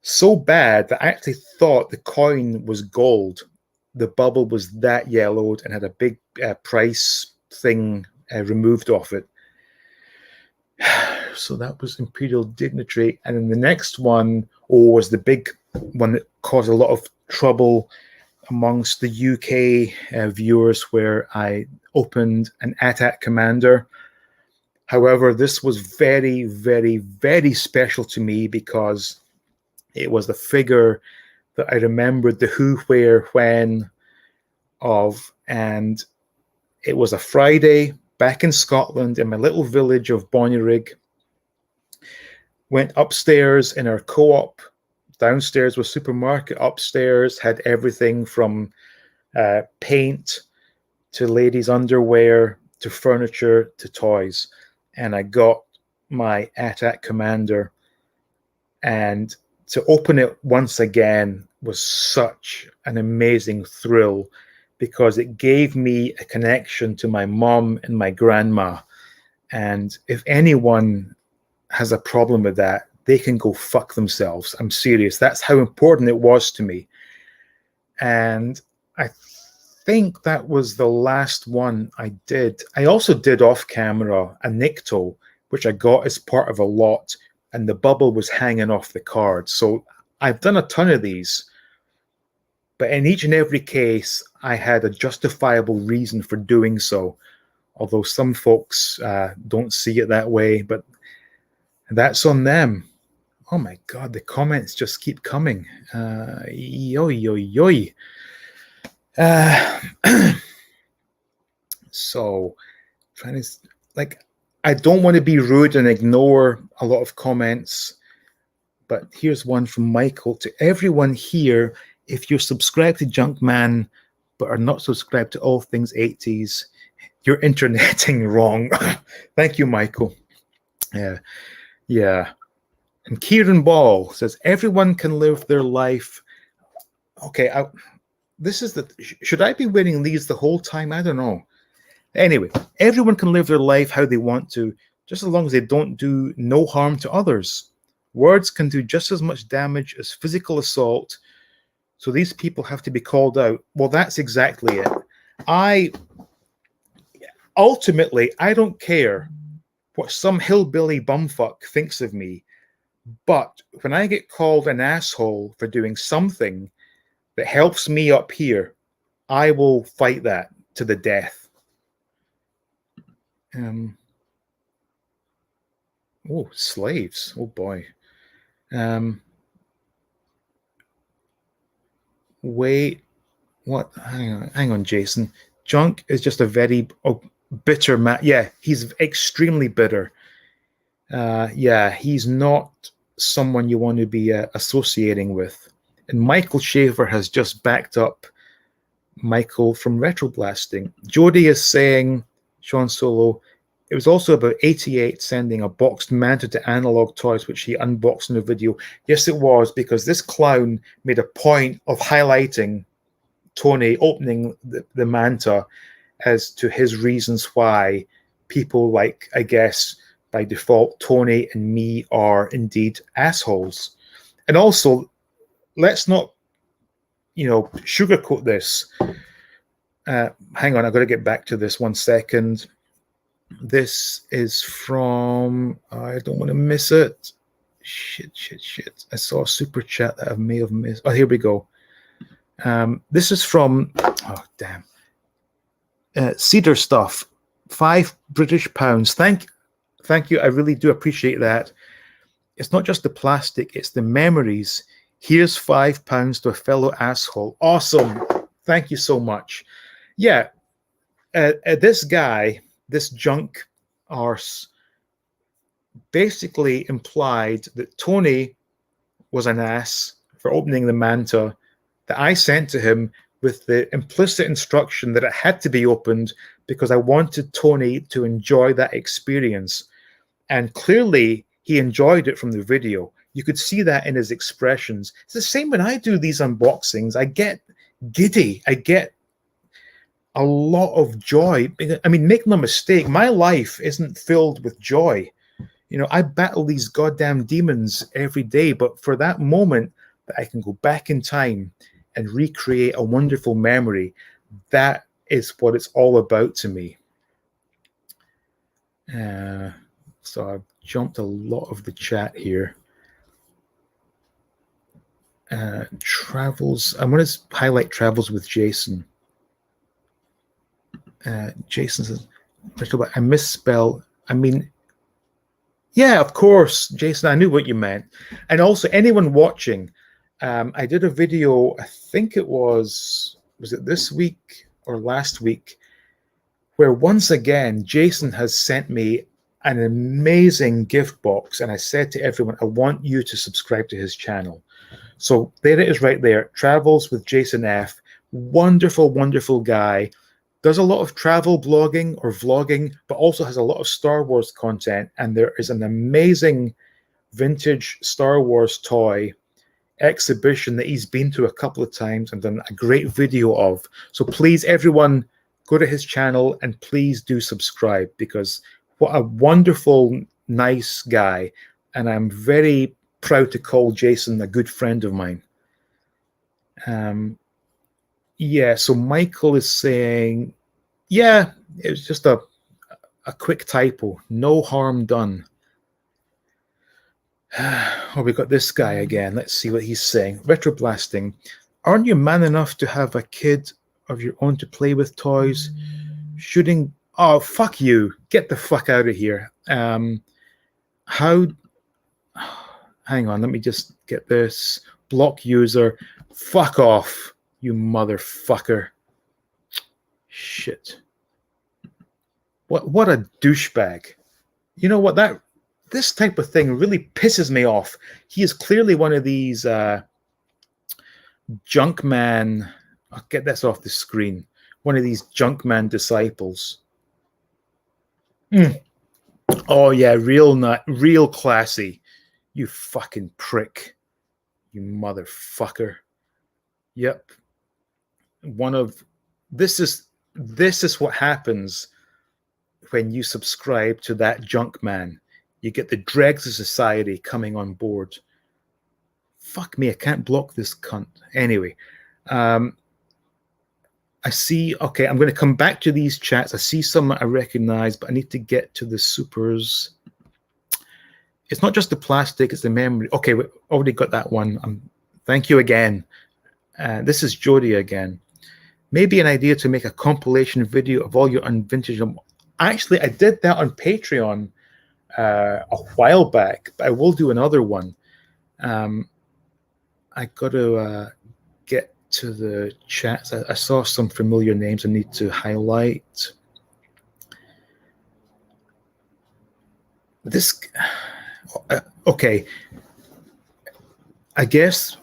So bad that I actually thought the coin was gold. The bubble was that yellowed and had a big price thing removed off it. So that was Imperial Dignitary. And then the next one was the big one that caused a lot of trouble amongst the UK viewers, where I opened an AT-AT Commander. However, this was very, very, very special to me because it was the figure that I remembered the who, where, when of, and it was a Friday. back in Scotland in my little village of Bonnyrigg. Went upstairs in our co-op. Downstairs was supermarket. Upstairs had everything from paint to ladies' underwear to furniture to toys. And I got my AT-AT Commander, and to open it once again was such an amazing thrill, because it gave me a connection to my mom and my grandma. And if anyone has a problem with that, they can go fuck themselves. I'm serious. That's how important it was to me. And I think that was the last one I did. I also did off camera a Nikto, which I got as part of a lot, and the bubble was hanging off the card. So I've done a ton of these, but in each and every case, I had a justifiable reason for doing so. Although some folks don't see it that way, but that's on them. Oh my God, the comments just keep coming. Yo, yo, yo. So, trying to, like, I don't want to be rude and ignore a lot of comments, but here's one from Michael. To everyone here, if you're subscribed to Junkman but are not subscribed to All Things 80s, you're interneting wrong. Thank you, Michael. Yeah. And Kieran Ball says, everyone can live their life. Okay, should I be wearing these the whole time? I don't know. Anyway, everyone can live their life how they want to, just as long as they don't do no harm to others. Words can do just as much damage as physical assault, so these people have to be called out. Well, that's exactly it. Ultimately, I don't care what some hillbilly bumfuck thinks of me, but when I get called an asshole for doing something that helps me up here, I will fight that to the death. Slaves. Oh boy. Wait, what? Hang on, Jason. Junk is just a very bitter man. Yeah, he's extremely bitter. Yeah, he's not someone you want to be associating with. And Michael Shaver has just backed up Michael from Retroblasting. Jody is saying, Sean Solo, it was also about 88 sending a boxed Manta to Analog Toys, which he unboxed in a video. Yes, it was, because this clown made a point of highlighting Tony opening the Manta as to his reasons why people like, I guess, by default, Tony and me are indeed assholes. And also, let's not, sugarcoat this. Hang on, I've got to get back to this 1 second. This is from, I don't want to miss it. Shit. I saw a super chat that I may have missed. Oh, here we go. This is from, oh, damn. Cedar Stuff, £5 Thank you. I really do appreciate that. It's not just the plastic, it's the memories. Here's £5 to a fellow asshole. Awesome. Thank you so much. Yeah. This guy, this junk arse, basically implied that Tony was an ass for opening the Manta that I sent to him with the implicit instruction that it had to be opened because I wanted Tony to enjoy that experience. And clearly he enjoyed it from the video. You could see that in his expressions. It's the same when I do these unboxings. I get giddy. I get a lot of joy. I mean, make no mistake, my life isn't filled with joy. I battle these goddamn demons every day, but for that moment that I can go back in time and recreate a wonderful memory, that is what it's all about to me. So I've jumped a lot of the chat here. Travels. I'm going to highlight Travels with Jason. Jason says, I misspell. I mean, yeah, of course, Jason, I knew what you meant. And also, anyone watching, I did a video, I think it was it this week or last week, where once again, Jason has sent me an amazing gift box. And I said to everyone, I want you to subscribe to his channel. So there it is right there. Travels with Jason F. Wonderful, wonderful guy. Does a lot of travel blogging or vlogging, but also has a lot of Star Wars content. And there is an amazing vintage Star Wars toy exhibition that he's been to a couple of times and done a great video of. So please, everyone, go to his channel and please do subscribe, because what a wonderful, nice guy. And I'm very proud to call Jason a good friend of mine. Yeah, so Michael is saying, yeah, it was just a quick typo. No harm done. Oh, we got this guy again. Let's see what he's saying. Retroblasting. Aren't you man enough to have a kid of your own to play with toys? Shooting. Oh, fuck you. Get the fuck out of here. How? Hang on. Let me just get this. Block user. Fuck off, you motherfucker. Shit. What a douchebag. You know what? This type of thing really pisses me off. He is clearly one of these Junkman. I'll get this off the screen. One of these Junkman disciples. Oh yeah, real classy. You fucking prick. You motherfucker. Yep. This is what happens when you subscribe to that Junkman. You get the dregs of society coming on board. Fuck me, I can't block this cunt. Anyway, I see, okay, I'm going to come back to these chats. I see some I recognize, but I need to get to the supers. It's not just the plastic, it's the memory. Okay, we already got that one. Thank you again. This is Jody again. Maybe an idea to make a compilation video of all your vintage. Actually, I did that on Patreon a while back, but I will do another one. I got to get to the chats. I saw some familiar names I need to highlight. This, okay. I guess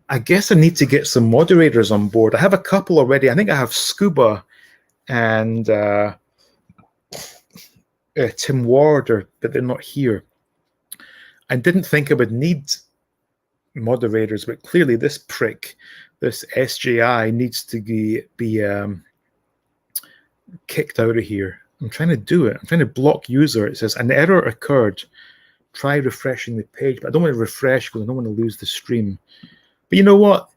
I need to get some moderators on board. I have a couple already. I think I have Scuba and Tim Ward, but they're not here. I didn't think I would need moderators, but clearly this prick, this SJI, needs to be kicked out of here. I'm trying to do it. I'm trying to block user. It says an error occurred. Try refreshing the page, but I don't want to refresh because I don't want to lose the stream. But you know what?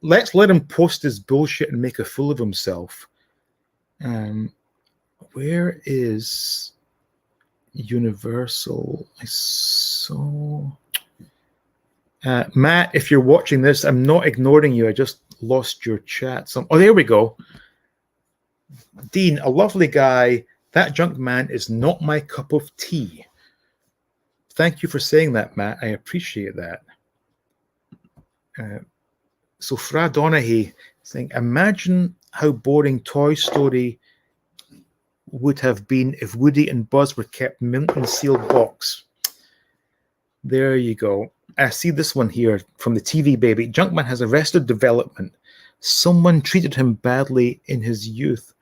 Let's let him post his bullshit and make a fool of himself. Where is Universal? I saw... Matt, if you're watching this, I'm not ignoring you. I just lost your chat. Oh, there we go. Dean, a lovely guy. That junk man is not my cup of tea. Thank you for saying that, Matt. I appreciate that. So Fra Donaghy saying, imagine how boring Toy Story would have been if Woody and Buzz were kept mint in sealed box. There you go. I see this one here from the TV Baby. Junkman has arrested development. Someone treated him badly in his youth.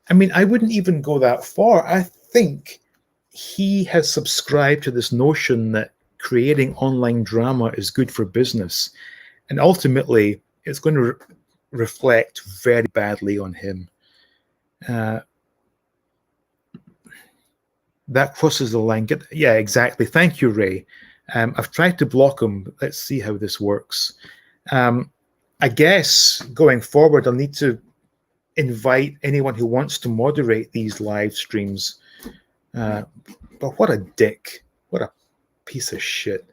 I mean, I wouldn't even go that far. I think he has subscribed to this notion that creating online drama is good for business. And ultimately, it's going to reflect very badly on him. That crosses the line. Yeah, exactly. Thank you, Ray. I've tried to block him. But let's see how this works. I guess going forward, I'll need to invite anyone who wants to moderate these live streams. But what a dick. What a piece of shit.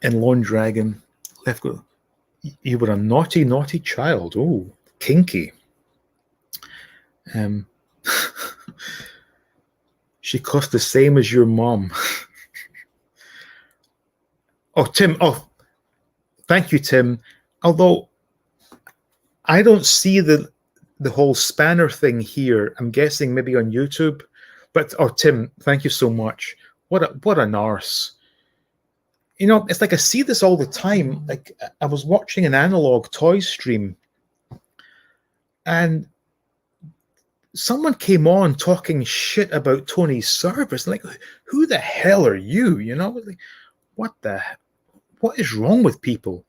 And Lone Dragon, left go. You were a naughty, naughty child. Oh, kinky. She cost the same as your mom. Oh, Tim. Oh, thank you, Tim. Although I don't see the whole spanner thing here. I'm guessing maybe on YouTube. But Tim, thank you so much. What an arse. You know, it's like I see this all the time. Like I was watching an Analog Toys stream, and someone came on talking shit about Tony's service. Like, who the hell are you? You know, like, what is wrong with people?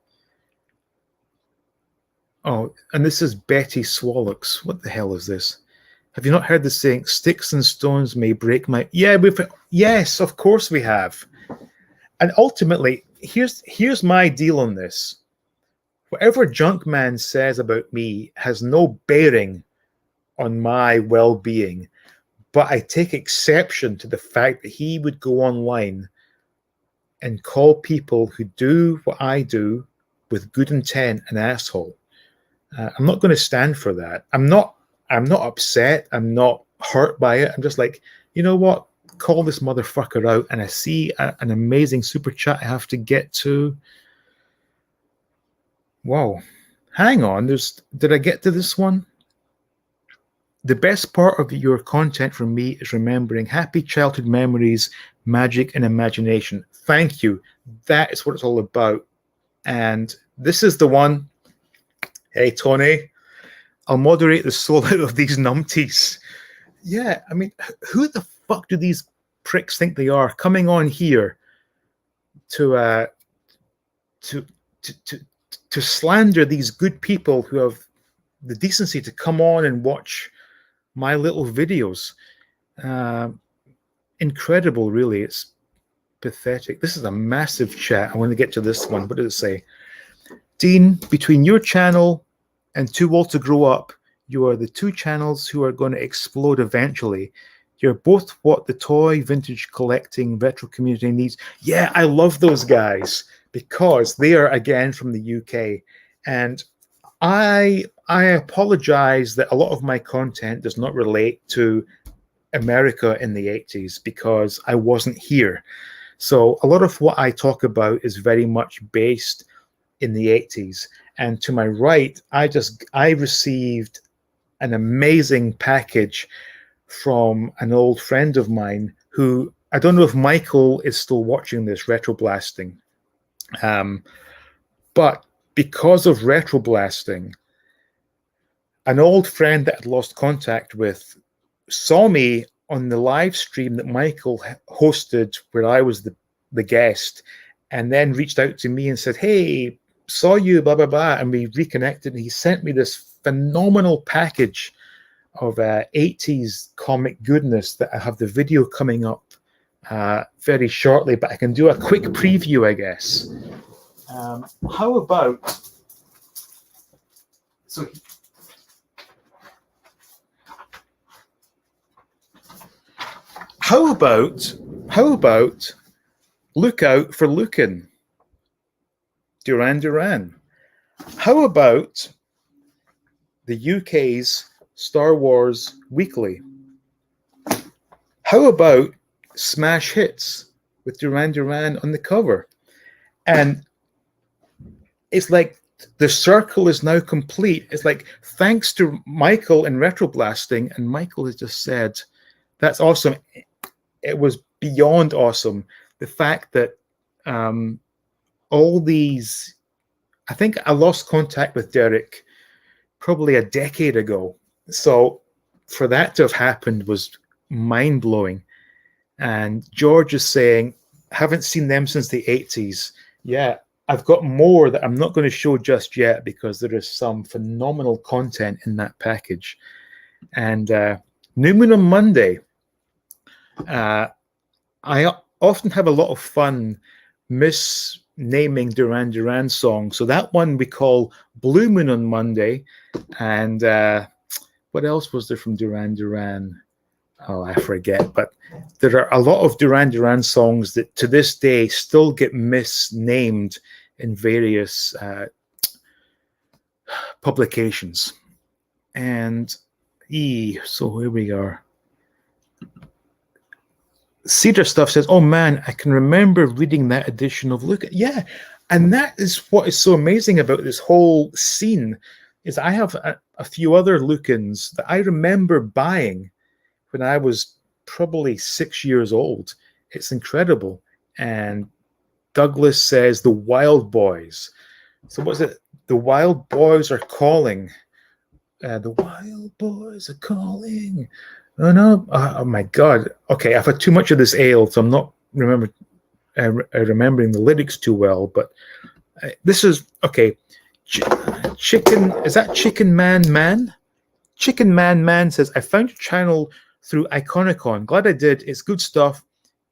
Oh, and this is Betty Swallocks. What the hell is this? Have you not heard the saying, sticks and stones may break my... Yeah, yes, of course we have. And ultimately, here's my deal on this. Whatever Junkman says about me has no bearing on my well-being, but I take exception to the fact that he would go online and call people who do what I do with good intent an asshole. I'm not going to stand for that. I'm not upset. I'm not hurt by it. I'm just like, you know what? Call this motherfucker out. And I see an amazing super chat I have to get to. Wow. Hang on. Did I get to this one? The best part of your content for me is remembering happy childhood memories, magic, and imagination. Thank you. That is what it's all about. And this is the one. Hey, Tony, I'll moderate the soul out of these numpties. Yeah, I mean, who the fuck do these pricks think they are coming on here to slander these good people who have the decency to come on and watch my little videos? Incredible, really. It's pathetic. This is a massive chat. I want to get to this one. What did it say? Dean, between your channel and Too Old to Grow Up, you are the two channels who are going to explode eventually. You're both what the toy vintage collecting retro community needs. Yeah, I love those guys because they are, again, from the UK. And I apologize that a lot of my content does not relate to America in the 80s because I wasn't here. So a lot of what I talk about is very much based in the 80s. And to my right, I received an amazing package from an old friend of mine who, I don't know if Michael is still watching this, Retro Blasting. But because of Retro Blasting, an old friend that I'd lost contact with saw me on the live stream that Michael hosted where I was the guest, and then reached out to me and said, hey, saw you, blah, blah, blah. And we reconnected, and he sent me this phenomenal package of 80s comic goodness that I have the video coming up very shortly, but I can do a quick preview, I guess. How about... So... How about Look Out for Lucan, Duran Duran? How about the UK's Star Wars Weekly? How about Smash Hits with Duran Duran on the cover? And it's like the circle is now complete. It's like, thanks to Michael and Retro Blasting, and Michael has just said, that's awesome. It was beyond awesome. The fact that all these, I think I lost contact with Derek probably a decade ago. So for that to have happened was mind-blowing. And George is saying, haven't seen them since the 80s. Yeah, I've got more that I'm not going to show just yet because there is some phenomenal content in that package. And New Moon on Monday, I often have a lot of fun misnaming Duran Duran songs. So that one we call Blue Moon on Monday. And what else was there from Duran Duran? Oh, I forget. But there are a lot of Duran Duran songs that to this day still get misnamed in various publications. And so here we are. Cedar Stuff says, oh man, I can remember reading that edition of Look. Yeah, and that is what is so amazing about this whole scene. is I have a few other look-ins that I remember buying when I was probably 6 years old. It's incredible. And Douglas says the Wild Boys. So what's it? The Wild Boys are calling. The Wild Boys are calling. Oh no! Oh my God. Okay, I've had too much of this ale, so I'm not remembering the lyrics too well. But this is okay. Chicken, is that Chicken Man Man? Chicken Man Man says, I found your channel through Iconicon. Glad I did. It's good stuff.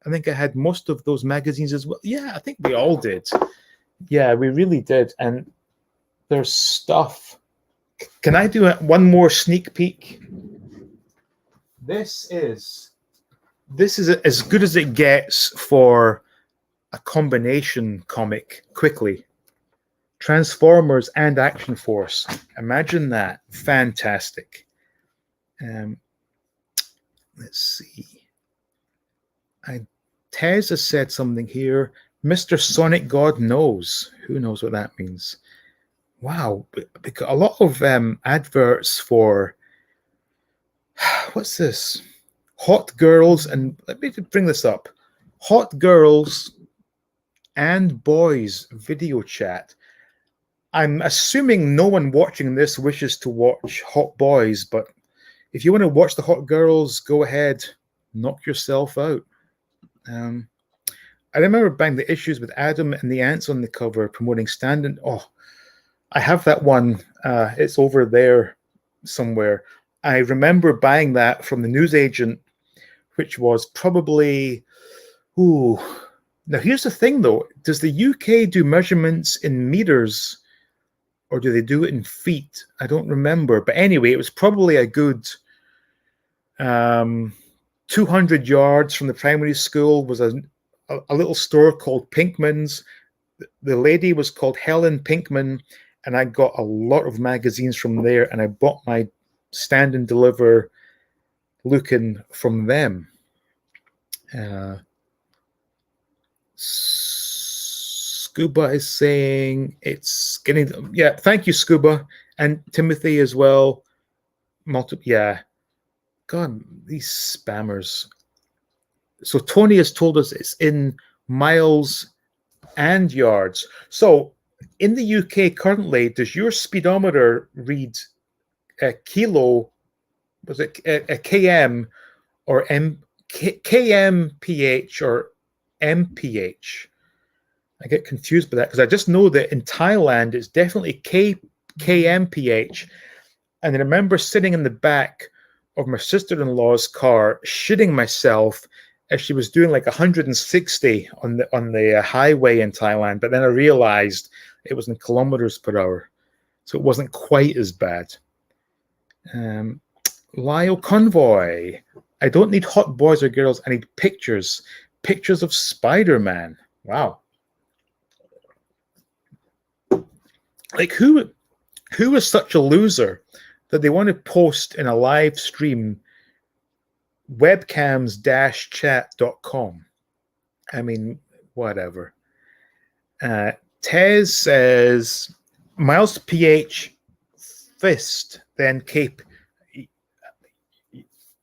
I think I had most of those magazines as well. Yeah, I think we all did. Yeah, we really did. And there's stuff. Can I do one more sneak peek? This is as good as it gets for a combination comic quickly. Transformers and Action Force. Imagine that. Fantastic. Let's see. Tez has said something here. Mr. Sonic God knows. Who knows what that means? Wow. A lot of adverts for, what's this? Hot girls, and let me bring this up. Hot girls and boys video chat. I'm assuming no one watching this wishes to watch Hot Boys, but if you want to watch the Hot Girls, go ahead, knock yourself out. I remember buying the issues with Adam and the ants on the cover promoting stand-in. Oh, I have that one. It's over there somewhere. I remember buying that from the newsagent, which was probably, ooh. Now here's the thing though. Does the UK do measurements in meters or do they do it in feet? I don't remember. But anyway, it was probably a good 200 yards from the primary school was a little store called Pinkman's. The lady was called Helen Pinkman, and I got a lot of magazines from there, and I bought my stand and deliver look-in from them. Scuba is saying it's getting, yeah, thank you, Scuba, and Timothy as well. Yeah. God, these spammers. So Tony has told us it's in miles and yards. So in the UK currently, does your speedometer read a kilo? Was it a km or kmph or mph? I get confused by that because I just know that in Thailand it's definitely kmph. And I remember sitting in the back of my sister-in-law's car, shitting myself as she was doing like 160 on the highway in Thailand. But then I realized it was in kilometers per hour, so it wasn't quite as bad. Lyle Convoy. I don't need hot boys or girls. I need pictures of Spider-Man. Wow. Like who is such a loser that they want to post in a live stream webcams-chat.com. I mean, whatever. Tez says miles to ph fist, then cape.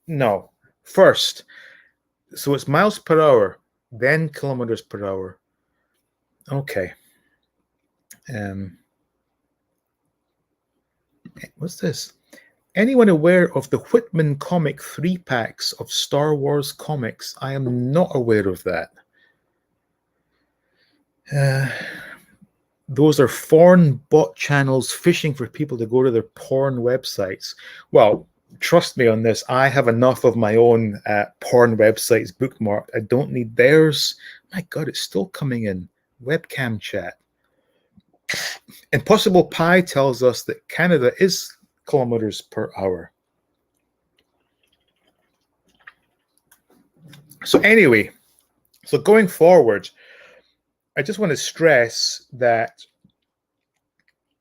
No, first. So it's miles per hour, then kilometers per hour. Okay. What's this? Anyone aware of the Whitman comic 3-packs of Star Wars comics? I am not aware of that. Those are foreign bot channels fishing for people to go to their porn websites. Well, trust me on this. I have enough of my own porn websites bookmarked. I don't need theirs. My God, it's still coming in. Webcam chat. Impossible Pie tells us that Canada is kilometers per hour. So anyway, so going forward, I just want to stress that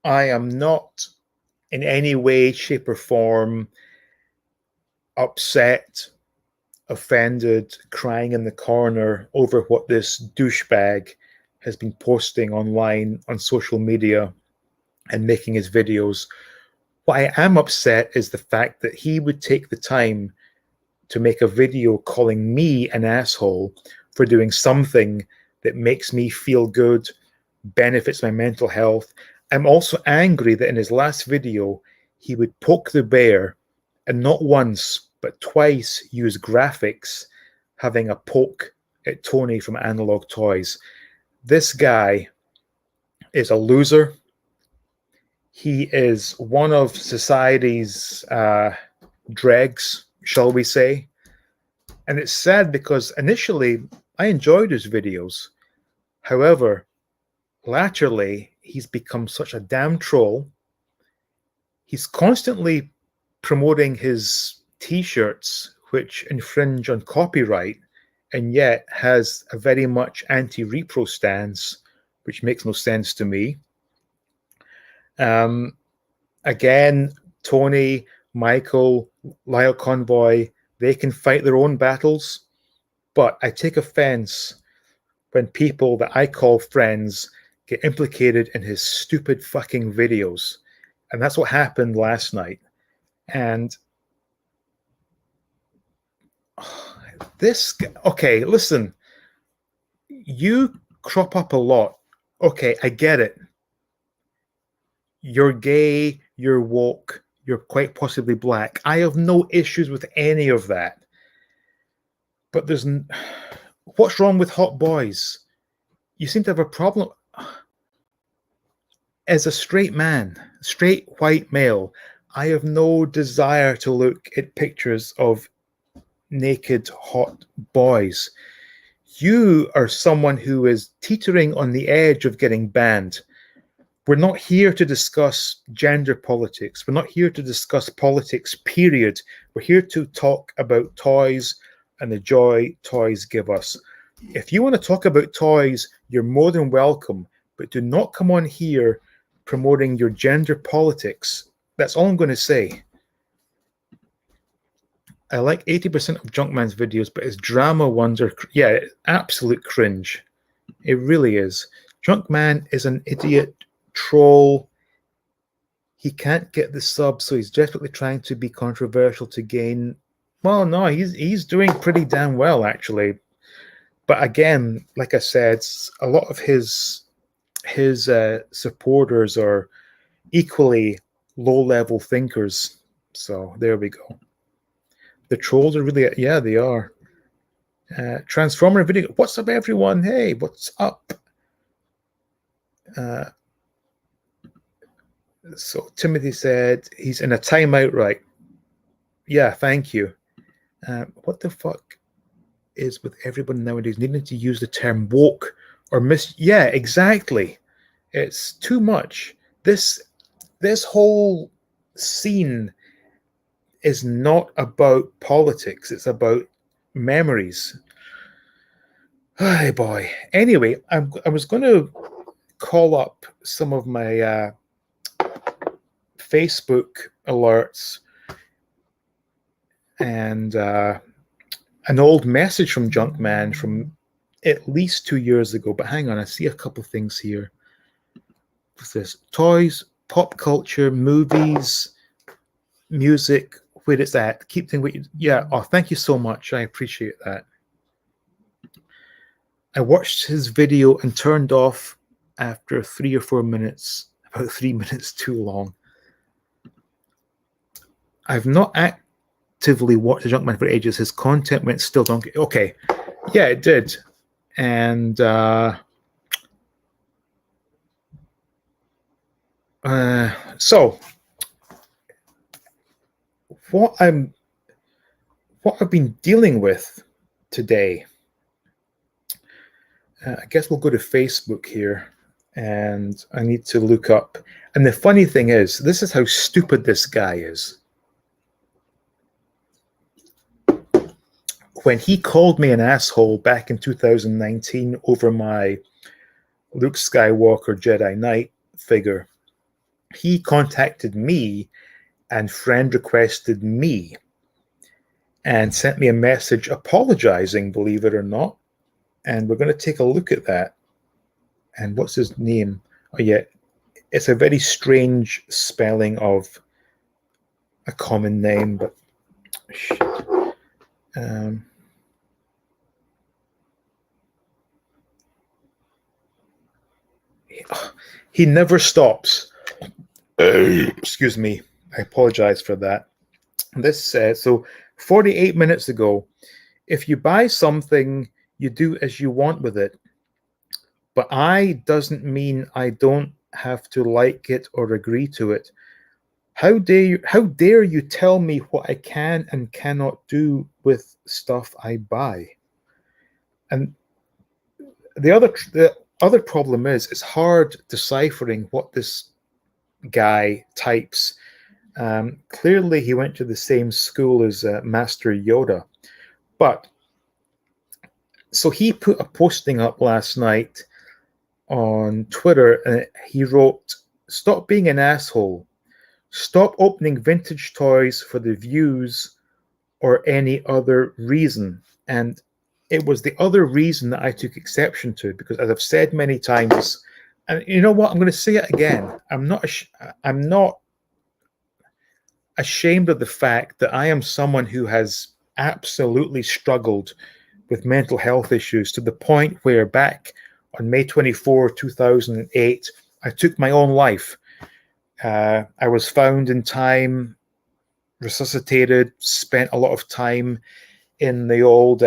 I am not in any way, shape, or form upset, offended, crying in the corner over what this douchebag has been posting online on social media and making his videos. What I am upset is the fact that he would take the time to make a video calling me an asshole for doing something that makes me feel good, benefits my mental health. I'm also angry that in his last video, he would poke the bear and not once, but twice use graphics, having a poke at Tony from Analog Toys. This guy is a loser. He is one of society's dregs, shall we say. And it's sad because initially I enjoyed his videos. However, latterly, he's become such a damn troll. He's constantly promoting his t-shirts, which infringe on copyright, and yet has a very much anti-repro stance, which makes no sense to me. Again, Tony, Michael, Lyle Convoy, they can fight their own battles, but I take offense when people that I call friends get implicated in his stupid fucking videos. And that's what happened last night. And this, okay, listen, you crop up a lot. Okay, I get it. You're gay, you're woke, you're quite possibly black. I have no issues with any of that. But what's wrong with hot boys? You seem to have a problem. As a straight man, straight white male, I have no desire to look at pictures of naked hot boys. You are someone who is teetering on the edge of getting banned. We're not here to discuss gender politics. We're not here to discuss politics, period. We're here to talk about toys and the joy toys give us. If you want to talk about toys, you're more than welcome, but do not come on here promoting your gender politics. That's all I'm going to say. I like 80% of Junkman's videos, but his drama ones are, yeah, absolute cringe. It really is. Junkman is an idiot troll. He can't get the sub, so he's desperately trying to be controversial to gain. Well, no, he's doing pretty damn well, actually. But again, like I said, a lot of his supporters are equally low-level thinkers. So there we go. The trolls are really, yeah, they are. Transformer video. What's up, everyone? Hey, what's up? So Timothy said he's in a timeout, right? Yeah, thank you. What the fuck is with everyone nowadays needing to use the term woke or yeah, exactly. It's too much. This whole scene is not about politics. It's about memories. Hey boy. Anyway, I was going to call up some of my Facebook alerts and an old message from Junkman from at least 2 years ago. But hang on, I see a couple of things here. What's this? Toys, pop culture, movies, music, where it's at. Keep thinking what you, yeah. Oh, thank you so much. I appreciate that. I watched his video and turned off after 3 or 4 minutes, about 3 minutes too long. I've not actively watched the Junkman for ages. His content went still donkey. Okay. Yeah, it did. And so what I've been dealing with today, I guess we'll go to Facebook here, and I need to look up. And the funny thing is, this is how stupid this guy is. When he called me an asshole back in 2019 over my Luke Skywalker Jedi Knight figure, he contacted me and friend requested me and sent me a message apologizing, believe it or not. And we're going to take a look at that. And what's his name? Oh, yeah. It's a very strange spelling of a common name, but shit. He never stops. Excuse me. I apologize for that. This says, so 48 minutes ago, if you buy something, you do as you want with it. But I doesn't mean I don't have to like it or agree to it. How dare you tell me what I can and cannot do with stuff I buy? And the other problem is it's hard deciphering what this guy types. Clearly, he went to the same school as Master Yoda. But so he put a posting up last night on Twitter, and he wrote, "Stop being an asshole. Stop opening vintage toys for the views or any other reason." And it was the other reason that I took exception to, because as I've said many times, and you know what, I'm going to say it again. I'm not ashamed of the fact that I am someone who has absolutely struggled with mental health issues to the point where back on May 24, 2008, I took my own life. I was found in time, resuscitated, spent a lot of time in the old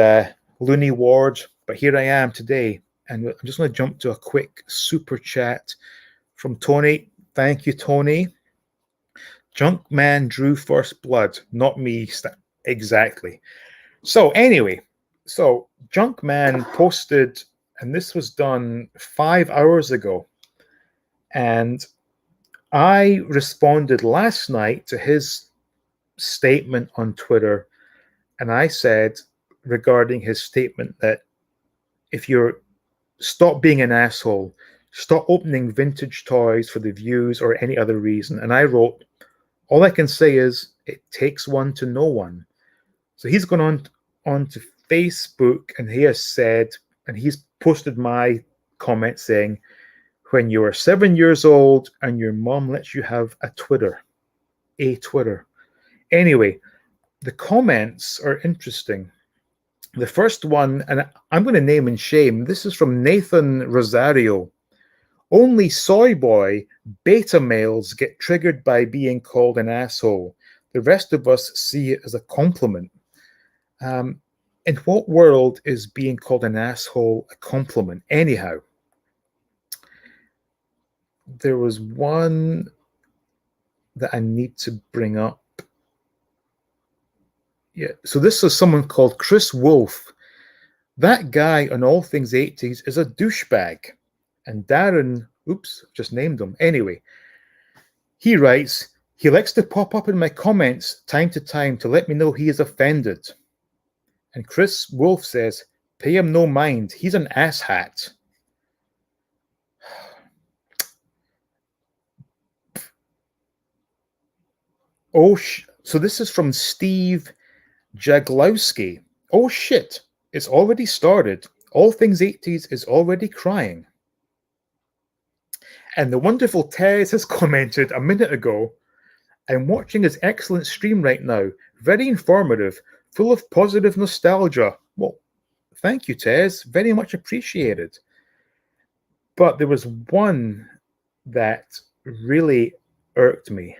loony ward, but here I am today. And I'm just going to jump to a quick super chat from Tony. Thank you, Tony. Junkman drew first blood, not me. Exactly. So anyway, so Junkman posted, and this was done 5 hours ago, and I responded last night to his statement on Twitter, and I said regarding his statement that if you're stop being an asshole, stop opening vintage toys for the views or any other reason. And I wrote, all I can say is it takes one to know one. So he's gone on to Facebook, and he has said, and he's posted my comment saying, when you are 7 years old and your mom lets you have a Twitter. Anyway, the comments are interesting. The first one, and I'm going to name and shame, this is from Nathan Rosario. Only soy boy beta males get triggered by being called an asshole. The rest of us see it as a compliment. In what world is being called an asshole a compliment? Anyhow, there was one that I need to bring up. Yeah, so this is someone called Chris Wolf. That guy on All Things 80s is a douchebag. And Darren, oops, just named him. Anyway, he writes, he likes to pop up in my comments time to time to let me know he is offended. And Chris Wolf says, pay him no mind. He's an asshat. So this is from Steve Jaglowski. Oh shit, it's already started. All Things 80s is already crying. And the wonderful Tez has commented a minute ago, I'm watching his excellent stream right now. Very informative, full of positive nostalgia. Well, thank you, Tez. Very much appreciated. But there was one that really irked me.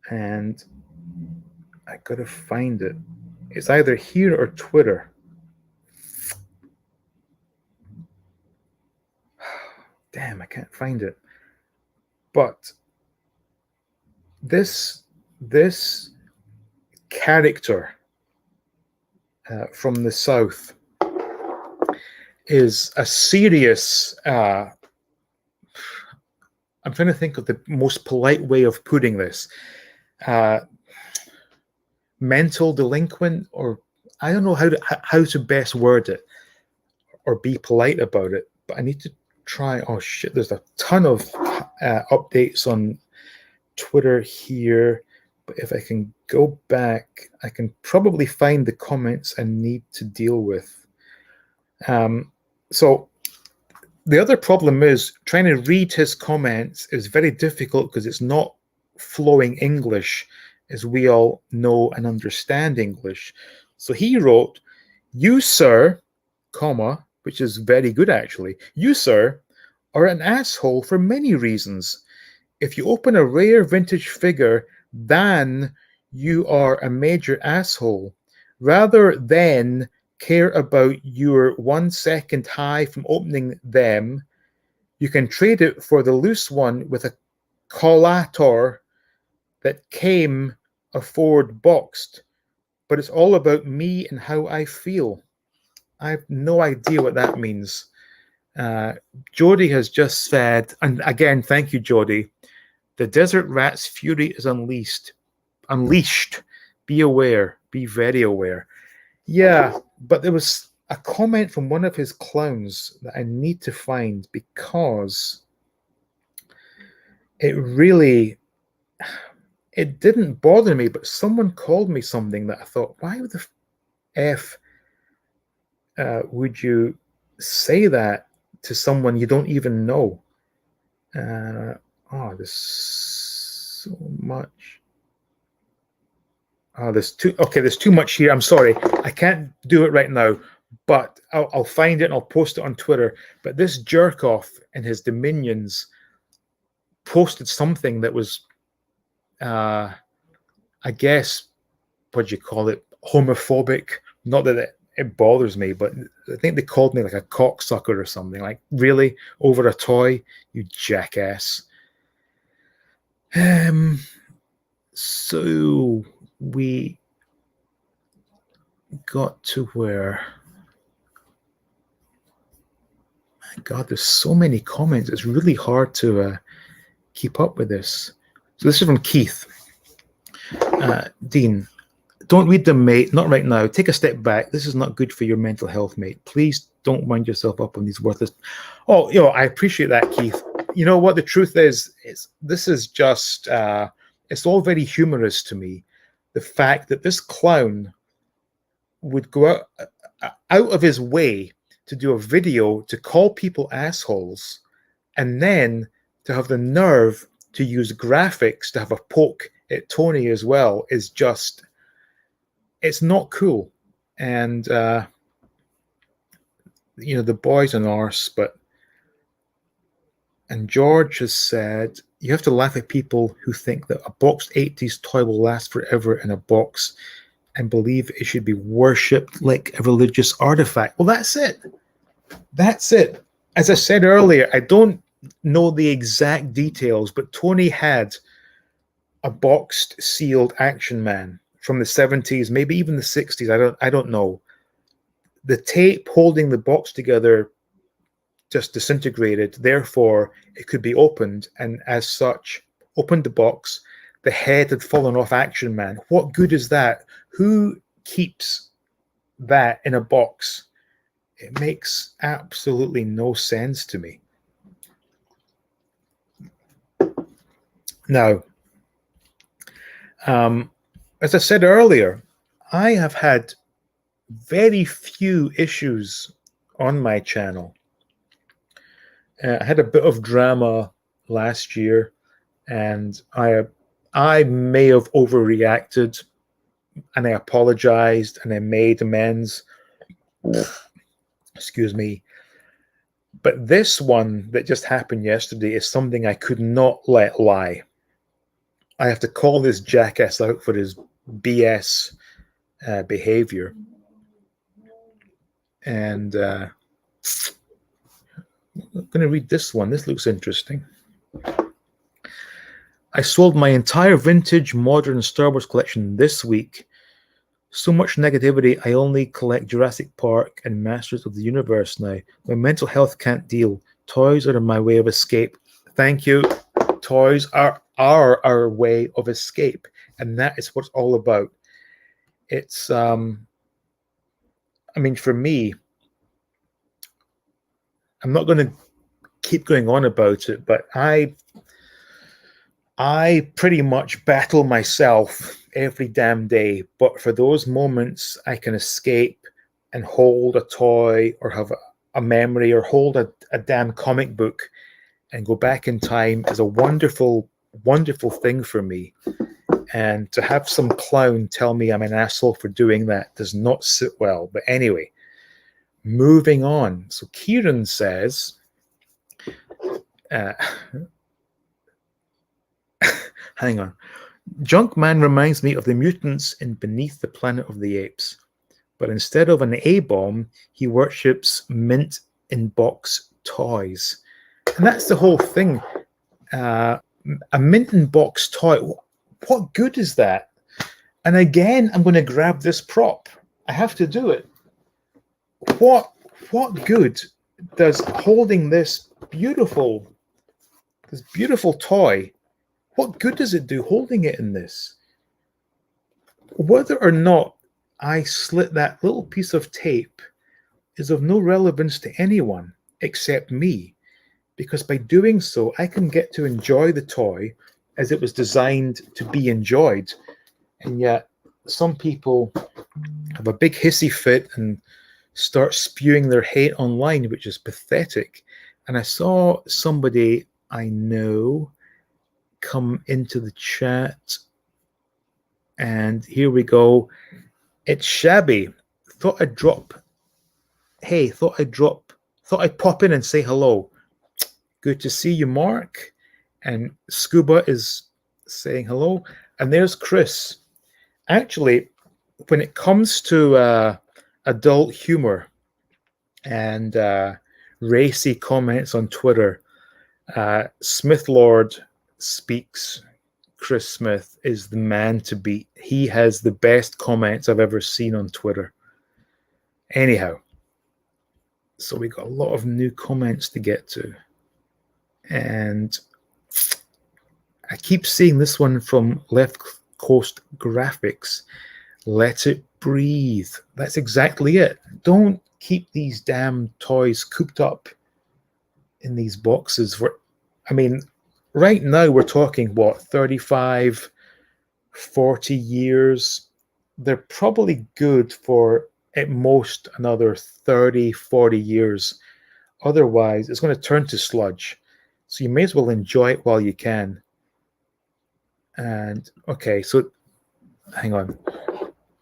And I gotta find it. It's either here or Twitter. Damn, I can't find it. But this character from the South is a serious, I'm trying to think of the most polite way of putting this, mental delinquent, or I don't know how to best word it or be polite about it, but I need to try. Oh shit, there's a ton of updates on Twitter here, but if I can go back, I can probably find the comments I need to deal with. So the other problem is trying to read his comments is very difficult because it's not flowing English as we all know and understand English. So he wrote, "You, sir, comma," which is very good actually, "you, sir, are an asshole for many reasons. If you open a rare vintage figure, then you are a major asshole. Rather than care about your 1 second high from opening them, you can trade it for the loose one with a collator that came afford boxed. But it's all about me and how I feel." I have no idea what that means. Jody has just said, and again, thank you, Jody. "The desert rat's fury is unleashed. Unleashed. Be aware. Be very aware." Yeah, but there was a comment from one of his clowns that I need to find because it didn't bother me, but someone called me something that I thought, why the F would you say that to someone you don't even know? There's so much. There's too much here. I'm sorry. I can't do it right now, but I'll find it and I'll post it on Twitter. But this jerk off and his dominions posted something that was, I guess, what do you call it, homophobic. Not that it bothers me, but I think they called me like a cocksucker or something. Like, really? Over a toy? You jackass. So we got to where, my God, there's so many comments. It's really hard to keep up with this. So this is from Keith. "Dean, don't read them, mate. Not right now. Take a step back. This is not good for your mental health, mate. Please don't wind yourself up on these worthless..." Oh, I appreciate that, Keith. You know what? The truth is this is just, it's all very humorous to me. The fact that this clown would go out of his way to do a video to call people assholes and then to have the nerve to use graphics to have a poke at Tony as well is just, it's not cool. And the boy's an arse, and George has said, "You have to laugh at people who think that a boxed 80s toy will last forever in a box and believe it should be worshipped like a religious artifact." Well, that's it. That's it. As I said earlier, I don't know the exact details, but Tony had a boxed, sealed Action Man from the 70s, maybe even the 60s. I don't know. The tape holding the box together just disintegrated. Therefore, it could be opened, and as such, opened the box. The head had fallen off Action Man. What good is that? Who keeps that in a box? It makes absolutely no sense to me. Now, as I said earlier, I have had very few issues on my channel. I had a bit of drama last year, and I may have overreacted, and I apologized, and I made amends. Excuse me. But this one that just happened yesterday is something I could not let lie. I have to call this jackass out for his BS behavior. And I'm going to read this one. This looks interesting. "I sold my entire vintage modern Star Wars collection this week. So much negativity, I only collect Jurassic Park and Masters of the Universe now. My mental health can't deal. Toys are my way of escape." Thank you. Toys are our way of escape. And that is what it's all about. It's, for me, I'm not going to keep going on about it, but I pretty much battle myself every damn day. But for those moments, I can escape and hold a toy or have a memory or hold a damn comic book and go back in time is a wonderful wonderful thing for me. And to have some clown tell me I'm an asshole for doing that does not sit well. But anyway, moving on. So Kieran says, hang on. Junkman reminds me of the mutants in Beneath the Planet of the Apes. But instead of an A-bomb, he worships mint in box toys. And that's the whole thing. A mint in box toy. What good is that? And again, I'm going to grab this prop. I have to do it. What good does holding this beautiful toy, what good does it do holding it in this? Whether or not I slit that little piece of tape is of no relevance to anyone except me, because by doing so, I can get to enjoy the toy as it was designed to be enjoyed. And yet, some people have a big hissy fit and start spewing their hate online, which is pathetic. And I saw somebody I know come into the chat, and here we go. It's Shabby. Thought I'd pop in and say hello. Good to see you, Mark. And Scuba is saying hello. And there's Chris. Actually, when it comes to adult humor and racy comments on Twitter, Smith Lord speaks. Chris Smith is the man to beat. He has the best comments I've ever seen on Twitter. Anyhow, so we got a lot of new comments to get to. And I keep seeing this one from Left Coast Graphics. Let it breathe. That's exactly it. Don't keep these damn toys cooped up in these boxes. Right now we're talking, 35, 40 years. They're probably good for at most another 30, 40 years. Otherwise, it's going to turn to sludge. So you may as well enjoy it while you can. And okay, so hang on.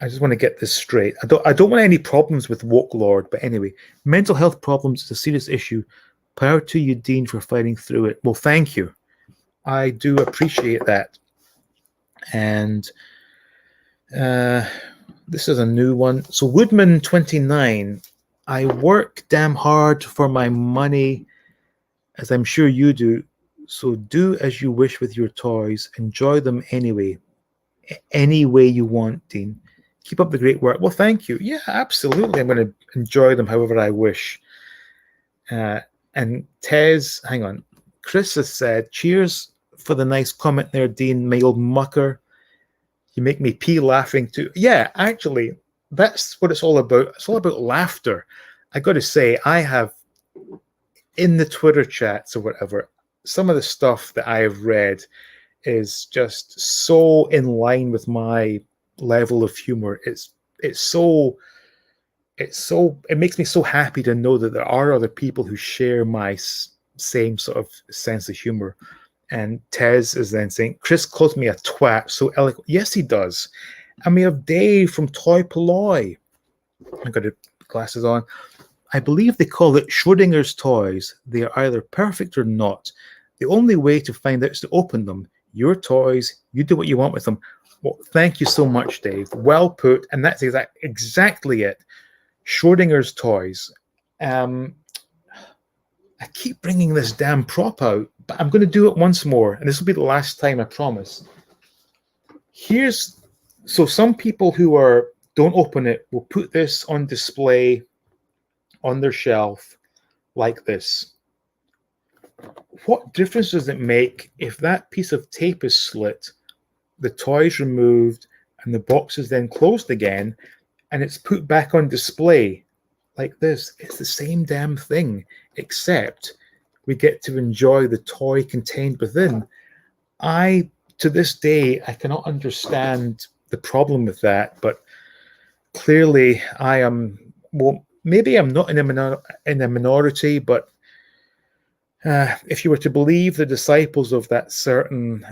I just want to get this straight. I don't want any problems with Woke Lord, but anyway, mental health problems is a serious issue. Power to you, Dean, for fighting through it. Well, thank you. I do appreciate that. And this is a new one. So Woodman 29, I work damn hard for my money, as I'm sure you do. So do as you wish with your toys. Enjoy them anyway. Any way you want, Dean. Keep up the great work. Well, thank you. Yeah, absolutely. I'm going to enjoy them however I wish. And Tez, hang on. Chris has said, cheers for the nice comment there, Dean, my old mucker. You make me pee laughing too. Yeah, actually, that's what it's all about. It's all about laughter. I got to say, I have, in the Twitter chats or whatever, some of the stuff that I have read is just so in line with my level of humor. It makes me so happy to know that there are other people who share my same sort of sense of humor. And Tez is then saying, Chris calls me a twat so eloquent. Yes, he does. And we have Dave from Toy Polloi. I got the glasses on. I believe they call it Schrodinger's toys. They are either perfect or not. The only way to find out is to open them. Your toys, you do what you want with them. Well, thank you so much, Dave. Well put. And that's exactly it. Schrodinger's toys. I keep bringing this damn prop out, but I'm going to do it once more. And this will be the last time, I promise. So some people who don't open it will put this on display on their shelf like this. What difference does it make if that piece of tape is slit, the toy's removed, and the box is then closed again, and it's put back on display like this? It's the same damn thing, except we get to enjoy the toy contained within. To this day, I cannot understand the problem with that, but clearly maybe I'm not in a minority, but If you were to believe the disciples of that certain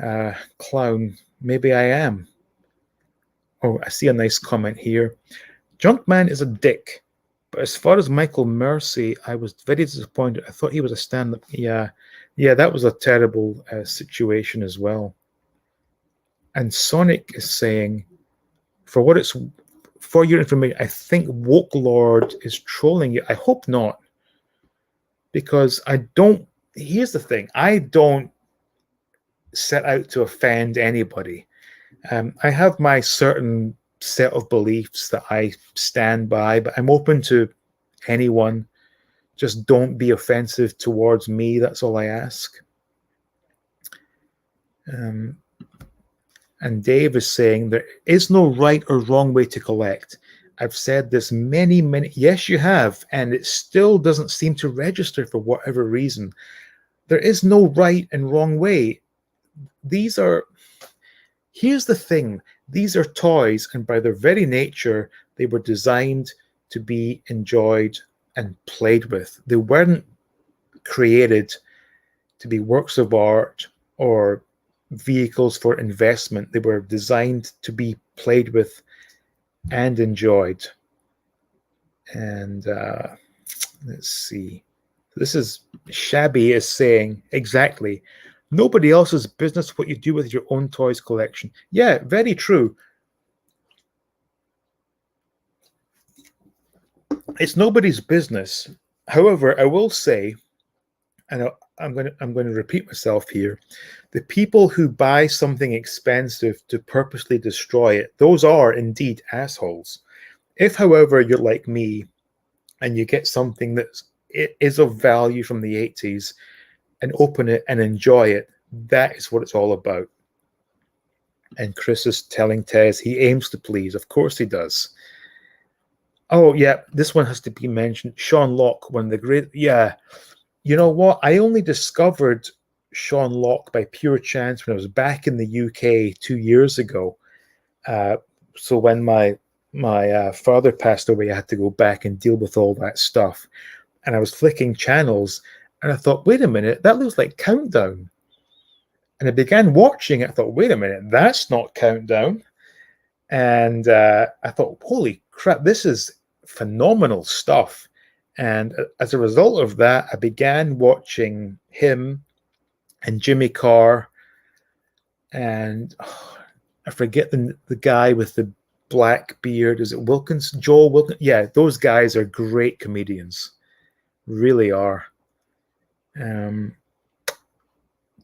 clown, maybe I am. Oh, I see a nice comment here. Junkman is a dick. But as far as Michael Mercy, I was very disappointed. I thought he was a stand-up. Yeah, that was a terrible situation as well. And Sonic is saying, for your information, I think Woke Lord is trolling you. I hope not, because I don't. Here's the thing: I don't set out to offend anybody. I have my certain set of beliefs that I stand by, but I'm open to anyone. Just don't be offensive towards me. That's all I ask. And Dave is saying there is no right or wrong way to collect. I've said this many. Yes, you have. And it still doesn't seem to register for whatever reason. There is no right and wrong way. Here's the thing. These are toys, and by their very nature, they were designed to be enjoyed and played with. They weren't created to be works of art or vehicles for investment. They were designed to be played with and enjoyed. And let's see. This is Shabby is saying, exactly. Nobody else's business what you do with your own toys collection. Yeah, very true. It's nobody's business. However, I will say, and I'm going to repeat myself here, the people who buy something expensive to purposely destroy it, those are indeed assholes. If, however, you're like me and you get something that is of value from the 80s and open it and enjoy it, that is what it's all about. And Chris is telling Tez he aims to please. Of course he does. Oh, yeah, this one has to be mentioned. Sean Locke, one of the great... Yeah, you know what? I only discovered Sean Locke by pure chance when I was back in the UK 2 years ago. So when my father passed away, I had to go back and deal with all that stuff. And I was flicking channels, and I thought, wait a minute, that looks like Countdown. And I began watching it. I thought, wait a minute, that's not Countdown. And I thought, holy crap, this is phenomenal stuff. And as a result of that, I began watching him and Jimmy Carr, and I forget the guy with the black beard. Is it Wilkins? Joel Wilkins? Yeah, those guys are great comedians. Really are.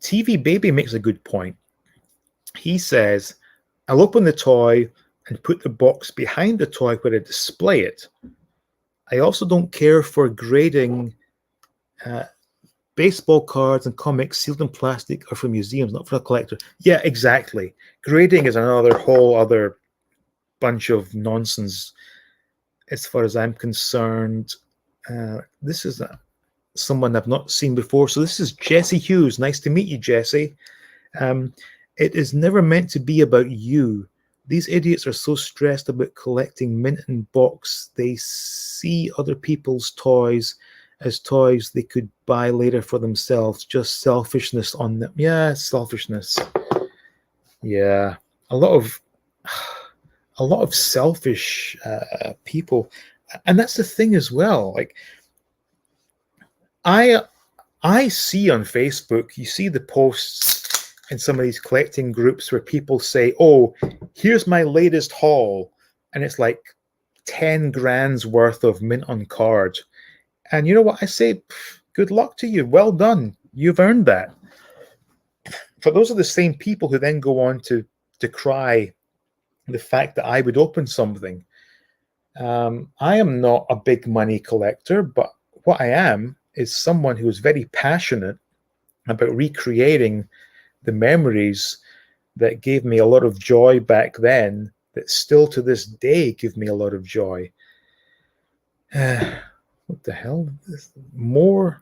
TV Baby makes a good point. He says, I'll open the toy and put the box behind the toy where I display it. I also don't care for grading baseball cards and comics sealed in plastic or for museums, not for a collector. Yeah, exactly. Grading is another whole other bunch of nonsense as far as I'm concerned. This is someone I've not seen before. So this is Jesse Hughes. Nice to meet you, Jesse. It is never meant to be about you. These idiots are so stressed about collecting mint and box, they see other people's toys as toys they could buy later for themselves. Just selfishness on them. Yeah, selfishness. Yeah, a lot of selfish people, and that's the thing as well. Like, I see on Facebook, you see the posts in some of these collecting groups where people say, oh, here's my latest haul. And it's like 10 grand's worth of mint on card. And you know what? I say, good luck to you. Well done. You've earned that. But those are the same people who then go on to decry the fact that I would open something. I am not a big money collector, but what I am is someone who is very passionate about recreating the memories that gave me a lot of joy back then, that still to this day give me a lot of joy. What the hell? More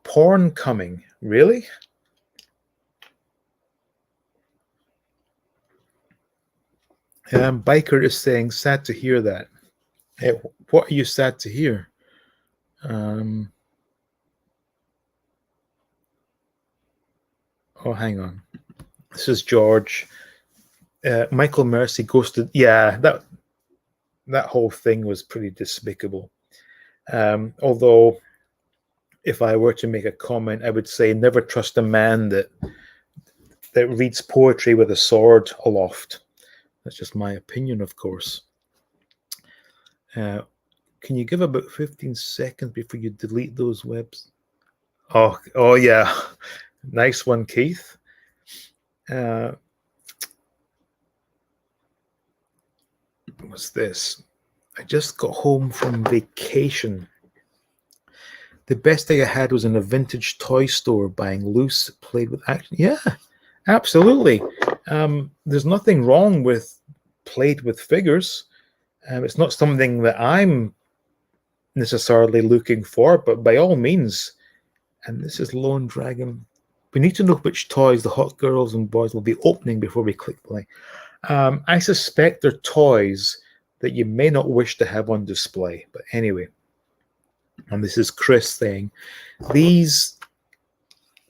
porn coming. Really? Biker is saying, sad to hear that. Hey, what are you sad to hear? Oh, hang on. This is George. Michael Mercy ghosted. Yeah, that whole thing was pretty despicable. Although, if I were to make a comment, I would say never trust a man that reads poetry with a sword aloft. That's just my opinion, of course. Can you give about 15 seconds before you delete those webs? Oh yeah. Nice one, Keith. What's this? I just got home from vacation. The best thing I had was in a vintage toy store buying loose, played with action. Yeah, absolutely. There's nothing wrong with played with figures. It's not something that I'm necessarily looking for, but by all means. And this is Lone Dragon. We need to know which toys the hot girls and boys will be opening before we click play. I suspect they're toys that you may not wish to have on display. But anyway, and this is Chris saying, these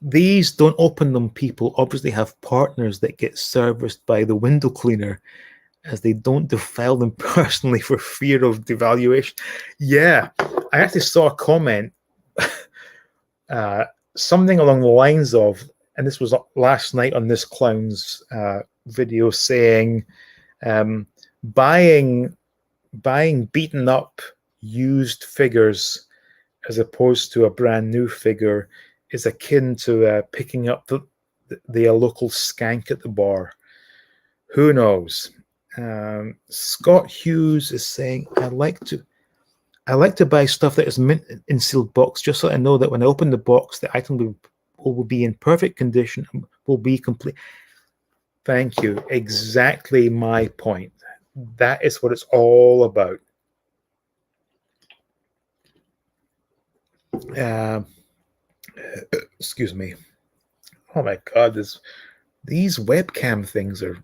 don't open them. People obviously have partners that get serviced by the window cleaner, as they don't defile them personally for fear of devaluation. Yeah, I actually saw a comment, something along the lines of, and this was last night on this clown's video, saying buying beaten up used figures as opposed to a brand new figure is akin to picking up the local skank at the bar. Who knows? Scott Hughes is saying, I like to buy stuff that is mint in sealed box, just so I know that when I open the box, the item will be in perfect condition and will be complete. Thank you. Exactly my point. That is what it's all about. Excuse me. Oh my God, these webcam things are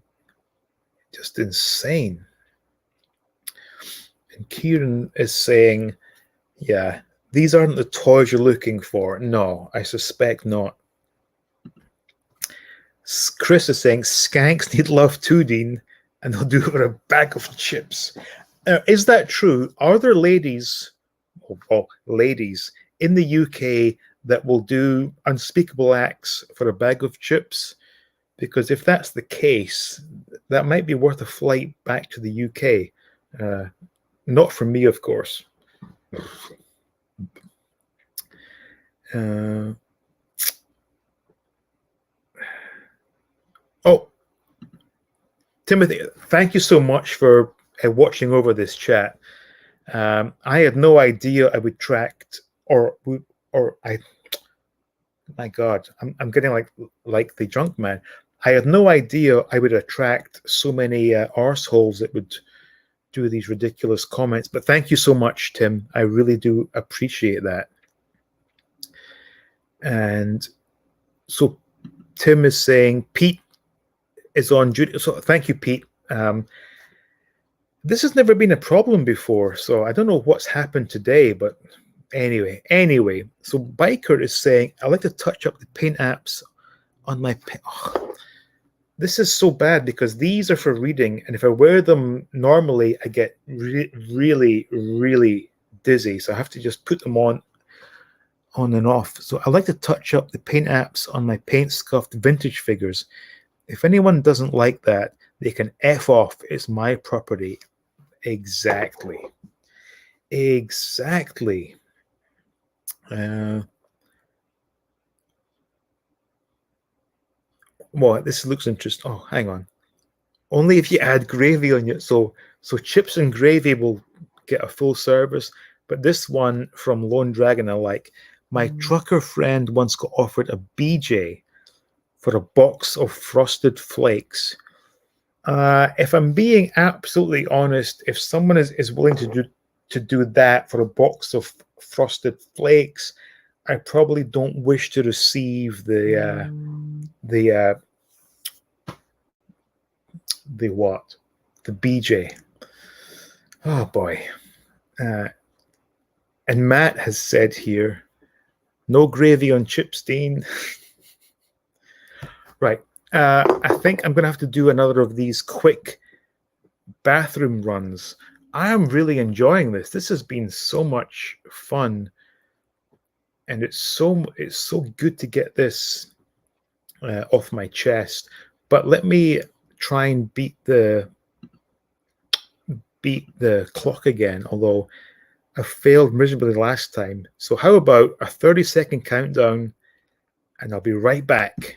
just insane. And Kieran is saying, yeah, these aren't the toys you're looking for. No, I suspect not. Chris is saying, skanks need love too, Dean, and they'll do it for a bag of chips. Is that true? Are there ladies in the UK that will do unspeakable acts for a bag of chips? Because if that's the case, that might be worth a flight back to the UK. Not for me, of course. Timothy, thank you so much for watching over this chat. I had no idea I would track, my God, I'm getting like the drunk man. I had no idea I would attract so many arseholes that would do these ridiculous comments. But thank you so much, Tim. I really do appreciate that. And so Tim is saying Pete is on duty. So thank you, Pete. This has never been a problem before, so I don't know what's happened today, but anyway. So Biker is saying, I like to touch up the paint apps on my pen. Oh, this is so bad because these are for reading, and if I wear them normally, I get really, really dizzy. So I have to just put them on and off. So I like to touch up the paint apps on my paint scuffed vintage figures. If anyone doesn't like that, they can F off. It's my property. Exactly. Well, this looks interesting. Oh, hang on. Only if you add gravy on it. So chips and gravy will get a full service. But this one from Lone Dragon, I like. My trucker friend once got offered a BJ for a box of frosted flakes. If I'm being absolutely honest, if someone is willing to do that for a box of frosted flakes, I probably don't wish to receive the what? The BJ. Oh boy. And Matt has said here, no gravy on chips, Dean. Right. I think I'm going to have to do another of these quick bathroom runs. I am really enjoying this. This has been so much fun, and it's so good to get this off my chest. But let me try and beat the clock again, although I failed miserably last time. So how about a 30-second countdown, and I'll be right back.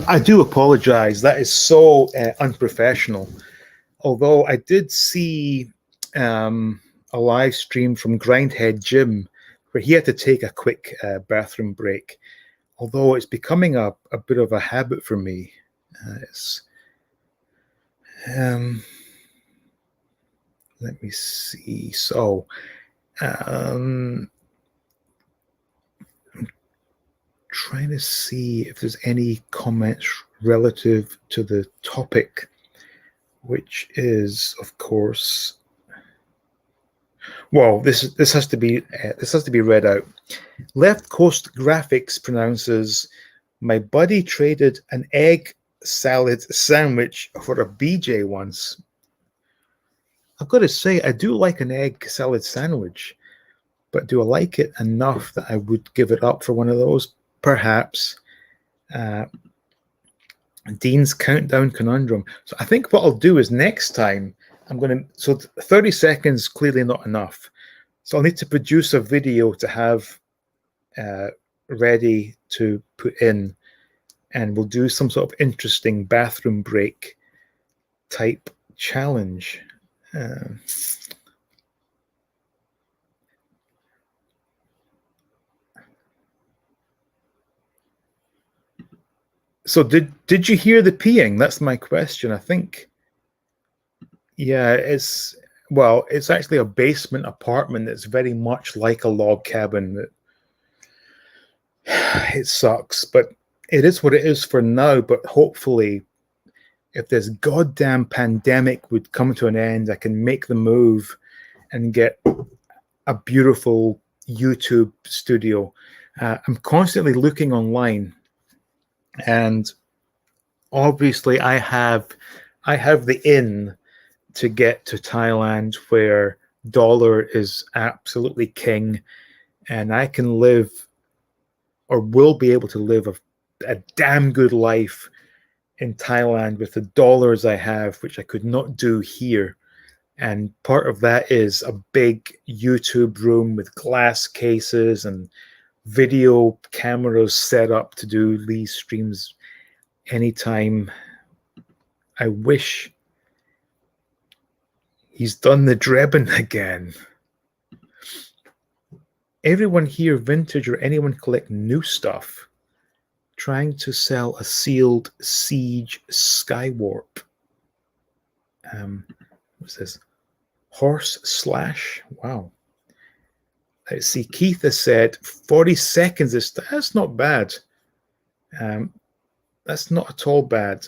I do apologize. That is so unprofessional. Although I did see a live stream from Grindhead Jim where he had to take a quick bathroom break. Although it's becoming a bit of a habit for me. Let me see. So, I'm trying to see if there's any comments relative to the topic, which is, of course, well, this has to be read out. Left Coast Graphics pronounces, "My buddy traded an egg salad sandwich for a BJ once." I've got to say, I do like an egg salad sandwich, but do I like it enough that I would give it up for one of those? Perhaps. Dean's Countdown Conundrum. So I think what I'll do is next time I'm going to, so 30 seconds clearly not enough. So I'll need to produce a video to have ready to put in, and we'll do some sort of interesting bathroom break type challenge. So did you hear the peeing? That's my question. I think, yeah, it's actually a basement apartment that's very much like a log cabin. It sucks, but it is what it is for now. But hopefully, if this goddamn pandemic would come to an end, I can make the move and get a beautiful YouTube studio. I'm constantly looking online, and obviously I have the in to get to Thailand, where dollar is absolutely king, and I can live, or will be able to live, a damn good life in Thailand with the dollars I have, which I could not do here. And part of that is a big YouTube room with glass cases and video cameras set up to do these streams anytime I wish. He's done the Drebin again. Everyone here vintage, or anyone collect new stuff? Trying to sell a sealed Siege Skywarp. What's this? Horse Slash. Wow. Let's see. Keith has said 40 seconds. That's not bad. That's not at all bad.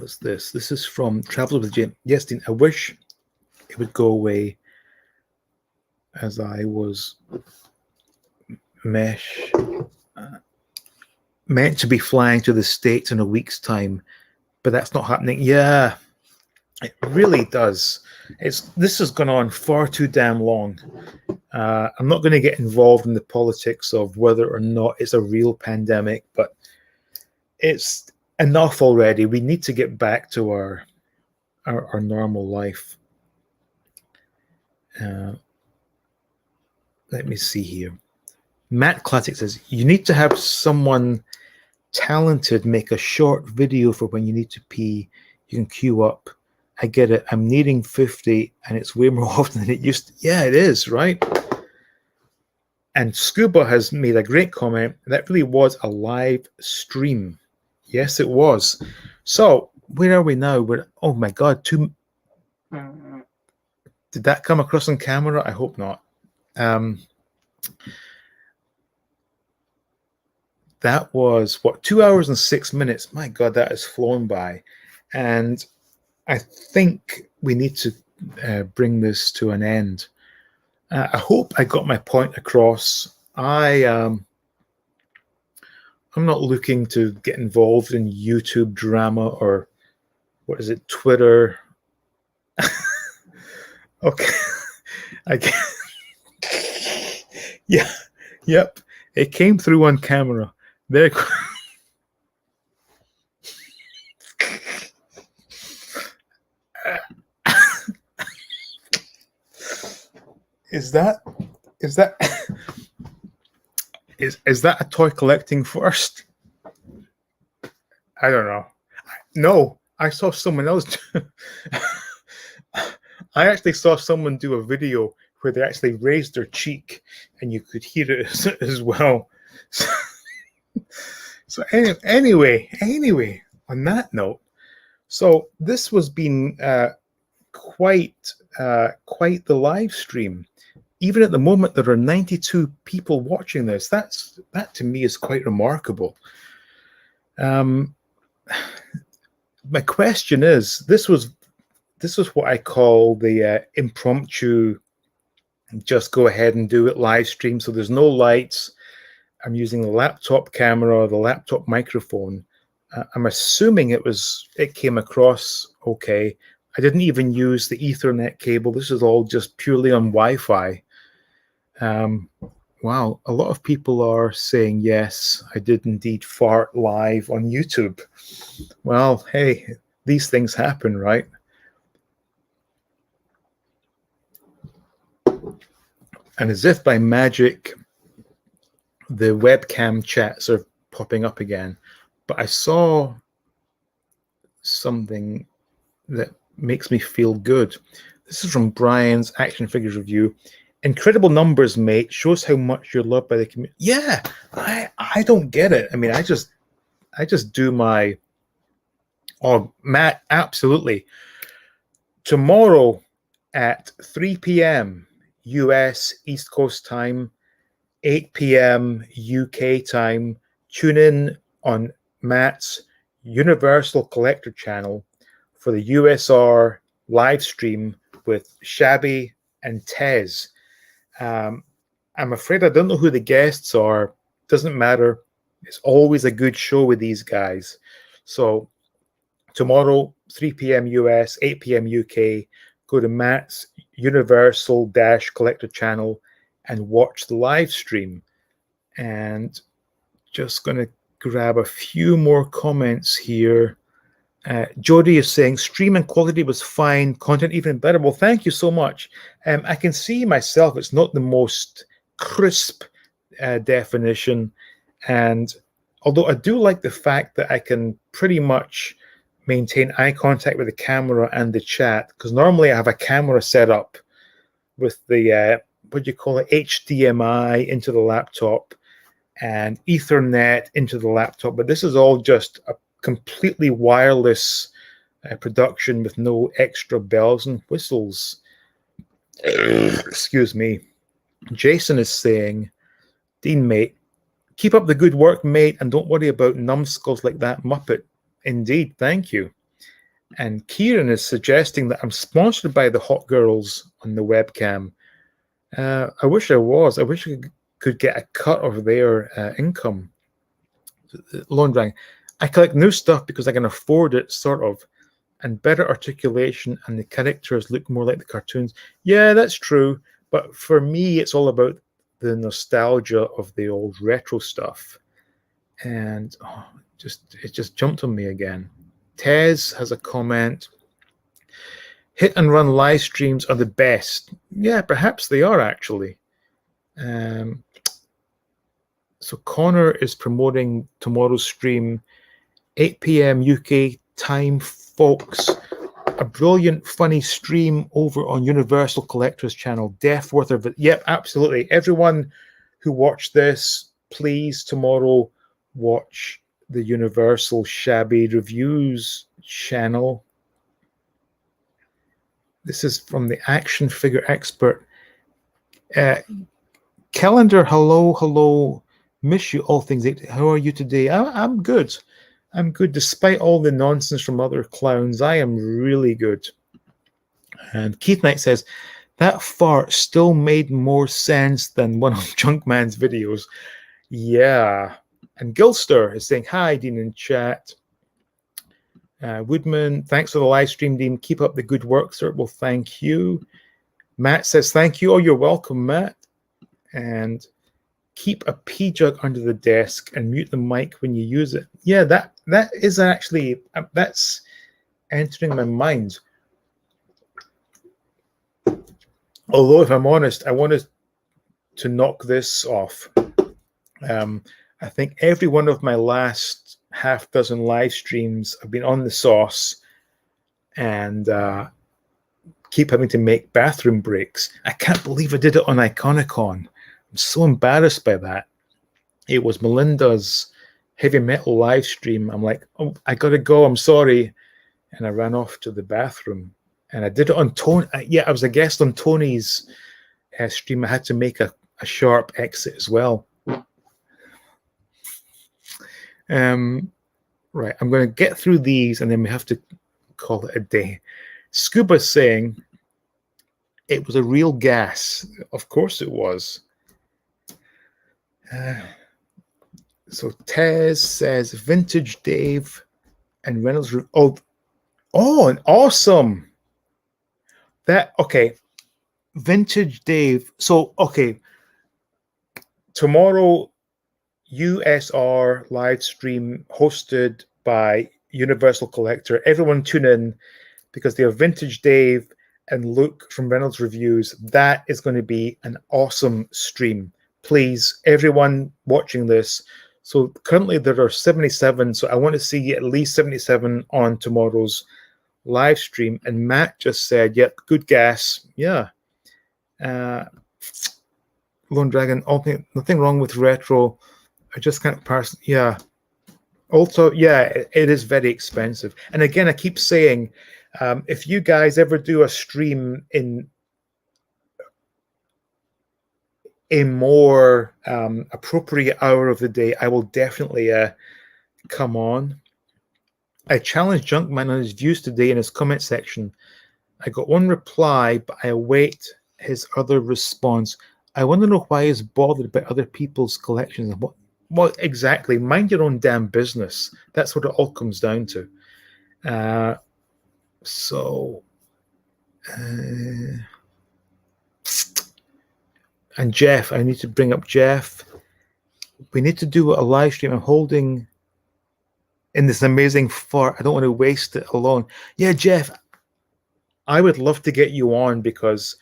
What's this? This is from Travels with Jim. Yes, Dean, I wish it would go away as I was meant to be flying to the States in a week's time, but that's not happening. Yeah, it really does. This has gone on far too damn long. I'm not going to get involved in the politics of whether or not it's a real pandemic, but it's enough already. We need to get back to our normal life. Let me see here. Matt Classic says, you need to have someone talented make a short video for when you need to pee. You can queue up. I get it. I'm needing 50 and it's way more often than it used to. Yeah, it is, right? And Scuba has made a great comment. That really was a live stream. Yes, it was. So where are we now? Oh my God, did that come across on camera? I hope not. That was, 2 hours and 6 minutes. My God, that has flown by. And I think we need to bring this to an end. I hope I got my point across. I'm not looking to get involved in YouTube drama or, what is it, Twitter. Okay. Yeah. Yep. It came through on camera. There. Is that a toy collecting first? I don't know. No, I saw someone else. I actually saw someone do a video where they actually raised their cheek and you could hear it as well. So anyway, on that note, so this was been quite the live stream. Even at the moment, there are 92 people watching this. That to me is quite remarkable. My question is, this was what I call the impromptu, just go ahead and do it live stream. So there's no lights. I'm using the laptop camera, the laptop microphone. I'm assuming it came across okay. I didn't even use the Ethernet cable. This is all just purely on Wi-Fi. Wow, a lot of people are saying, yes, I did indeed fart live on YouTube. Well, hey, these things happen, right? And as if by magic, the webcam chats are popping up again. But I saw something that makes me feel good. This is from Brian's Action Figures Review. Incredible numbers, mate. Shows how much you're loved by the community. Yeah, I don't get it. I mean, I just do my. Oh, Matt, absolutely. Tomorrow at 3 p.m. US East Coast time, 8 p.m. UK time. Tune in on Matt's Universal Collector channel for the USR live stream with Shabby and Tez. I'm afraid I don't know who the guests are. Doesn't matter. It's always a good show with these guys. So tomorrow, 3 p.m. US, 8 p.m. UK, go to Matt's Universal-Collector channel and watch the live stream. And just going to grab a few more comments here. Jody is saying streaming quality was fine, content even better. Well, thank you so much. I can see myself, it's not the most crisp definition. And although I do like the fact that I can pretty much maintain eye contact with the camera and the chat, because normally I have a camera set up with the, what do you call it, HDMI into the laptop and Ethernet into the laptop. But this is all just a completely wireless production with no extra bells and whistles. Excuse me. Jason is saying, Dean, mate, keep up the good work, mate, and don't worry about numbskulls like that Muppet. Indeed, thank you. And Kieran is suggesting that I'm sponsored by the hot girls on the webcam. I wish I was. I wish I could get a cut of their income. Lone Drang. I collect new stuff because I can afford it, sort of, and better articulation, and the characters look more like the cartoons. Yeah, that's true. But for me, it's all about the nostalgia of the old retro stuff. And it just jumped on me again. Tez has a comment. Hit and run live streams are the best. Yeah, perhaps they are actually. So Connor is promoting tomorrow's stream, 8 p.m. UK time, folks. A brilliant, funny stream over on Universal Collector's channel. Death worth of it. Yep, absolutely. Everyone who watched this, please tomorrow watch the Universal Shabby Reviews channel. This is from the Action Figure Expert. Calendar, hello. Miss you, all things. How are you today? I'm good. I'm good. Despite all the nonsense from other clowns, I am really good. And Keith Knight says, that fart still made more sense than one of Junkman's videos. Yeah. And Gilster is saying, hi, Dean in chat. Woodman, thanks for the live stream, Dean. Keep up the good work, sir. Well, thank you. Matt says, thank you. Oh, you're welcome, Matt. And keep a pee jug under the desk and mute the mic when you use it. Yeah, that is actually, that's entering my mind. Although, if I'm honest, I wanted to knock this off. I think every one of my last half dozen live streams have been on the sauce and keep having to make bathroom breaks. I can't believe I did it on Iconicon. I'm so embarrassed by that. It was Melinda's heavy metal live stream. I'm like, oh, I gotta go. I'm sorry. And I ran off to the bathroom. And I did it on Tony. Yeah, I was a guest on Tony's stream. I had to make a sharp exit as well. Right, I'm going to get through these and then we have to call it a day. Scuba's saying it was a real gas. Of course it was. So Tez says Vintage Dave and Reynolds. Oh, and awesome. Okay. Vintage Dave. So, okay. Tomorrow, USR live stream hosted by Universal Collector. Everyone tune in because they have Vintage Dave and Luke from Reynolds Reviews. That is going to be an awesome stream. Please, everyone watching this. So currently there are 77. So I want to see at least 77 on tomorrow's live stream. And Matt just said, yep, good gas. Yeah. Lone Dragon, nothing wrong with retro. I just can't pass. Yeah. Also, yeah, it is very expensive. And again, I keep saying, if you guys ever do a stream in a more appropriate hour of the day, I will definitely come on. I challenged Junkman on his views today in his comment section. I got one reply, but I await his other response. I want to know why he's bothered about other people's collections. What exactly? Mind your own damn business. That's what it all comes down to. And Jeff, I need to bring up Jeff. We need to do a live stream. I'm holding in this amazing fart. I don't want to waste it alone. Yeah, Jeff, I would love to get you on because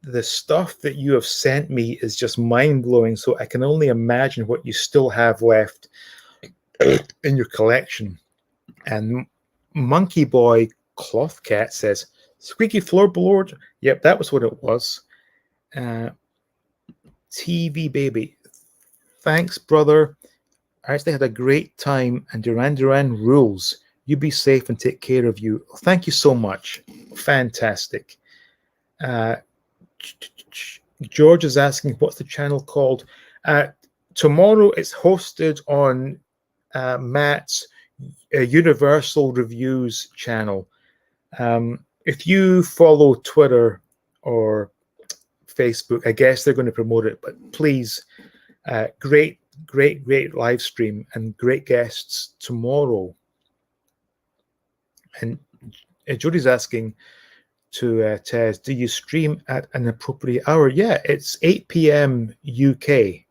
the stuff that you have sent me is just mind-blowing. So I can only imagine what you still have left in your collection. And Monkey Boy Cloth Cat says, Squeaky Floorboard. Yep, that was what it was. TV Baby. Thanks, brother. I actually had a great time, and Duran Duran rules. You be safe and take care of you. Thank you so much. Fantastic. George is asking, what's the channel called? Tomorrow it's hosted on Matt's Universal Reviews channel. If you follow Twitter or Facebook, I guess they're going to promote it, but please, great live stream and great guests tomorrow. And Jody's asking to Tez, do you stream at an appropriate hour? Yeah, it's 8 p.m. UK,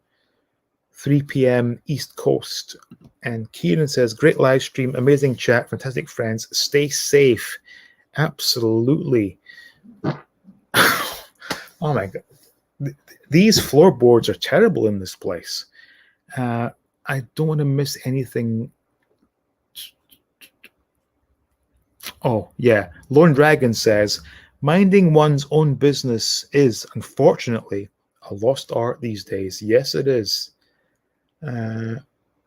3 p.m. East Coast. And Kieran says, great live stream, amazing chat, fantastic friends, stay safe. Absolutely. Oh my God. These floorboards are terrible in this place. I don't want to miss anything. Oh, yeah. Lone Dragon says, minding one's own business is, unfortunately, a lost art these days. Yes, it is.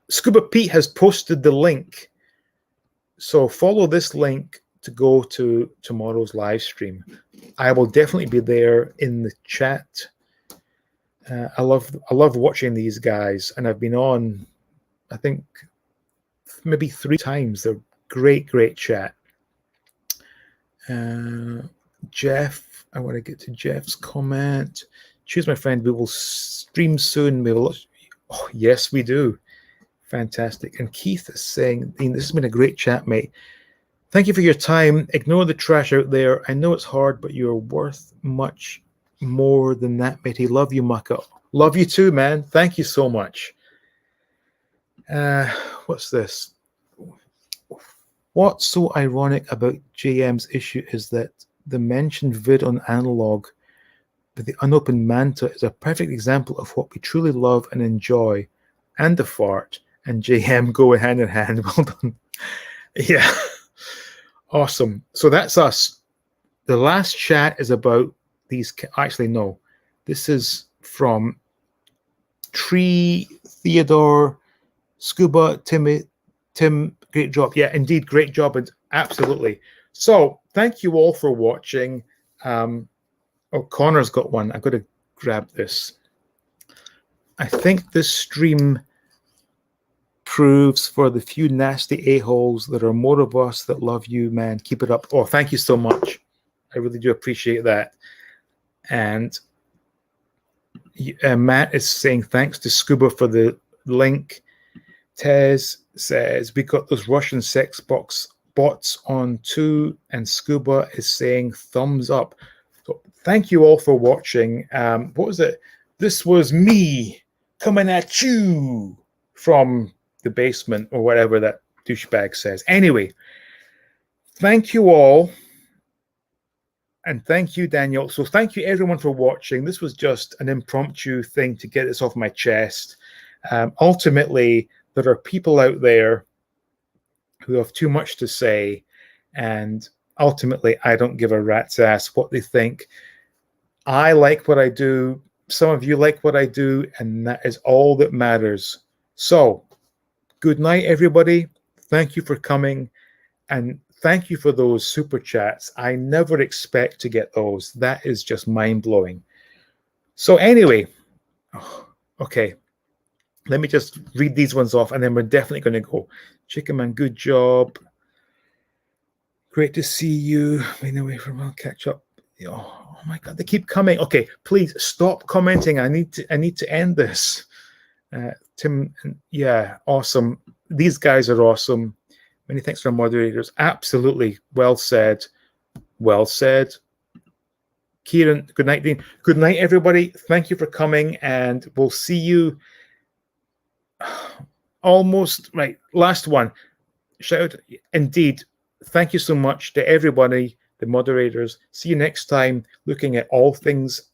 Scuba Pete has posted the link. So follow this link to go to tomorrow's live stream. I will definitely be there in the chat. I love watching these guys, and I've been on, I think, maybe 3 times. They're great chat. Jeff, I want to get to Jeff's comment. Choose my friend. We will stream soon. We will. Oh, yes, we do. Fantastic. And Keith is saying, Dean, this has been a great chat, mate. Thank you for your time. Ignore the trash out there. I know it's hard, but you're worth much more than that, matey. Love you, Mucko. Love you too, man. Thank you so much. What's this? What's so ironic about JM's issue is that the mentioned vid on analog with the unopened Manta is a perfect example of what we truly love and enjoy, and the fart and JM go hand in hand. Well done. Yeah. Awesome. So that's us. The last chat is about these. Actually, no. This is from Tree Theodore Scuba Tim. Great job. Yeah, indeed. Great job. And absolutely. So thank you all for watching. Oh, Connor's got one. I've got to grab this. I think this stream proves for the few nasty a-holes there are more of us that love you, man. Keep it up. Oh, thank you so much. I really do appreciate that. And Matt is saying thanks to Scuba for the link. Tez says we got those Russian sex bots on too, and Scuba is saying thumbs up. So thank you all for watching. What was it? This was me coming at you from the basement or whatever that douchebag says. Anyway, thank you all. And thank you, Daniel. So thank you, everyone, for watching. This was just an impromptu thing to get this off my chest. Ultimately, there are people out there who have too much to say, and ultimately, I don't give a rat's ass what they think. I like what I do. Some of you like what I do, and that is all that matters. So, good night, everybody. Thank you for coming, and thank you for those super chats. I never expect to get those. That is just mind-blowing. So anyway, okay. Let me just read these ones off, and then we're definitely going to go. Chicken Man, good job. Great to see you. Been away from I'll catch up. Oh my God, they keep coming. Okay, please stop commenting. I need to end this. Tim, yeah, awesome. These guys are awesome. Many thanks for our moderators. Absolutely, well said. Well said. Kieran, good night, Dean. Good night, everybody. Thank you for coming, and we'll see you. Almost right. Last one. Shout out. Indeed. Thank you so much to everybody, the moderators. See you next time, looking at all things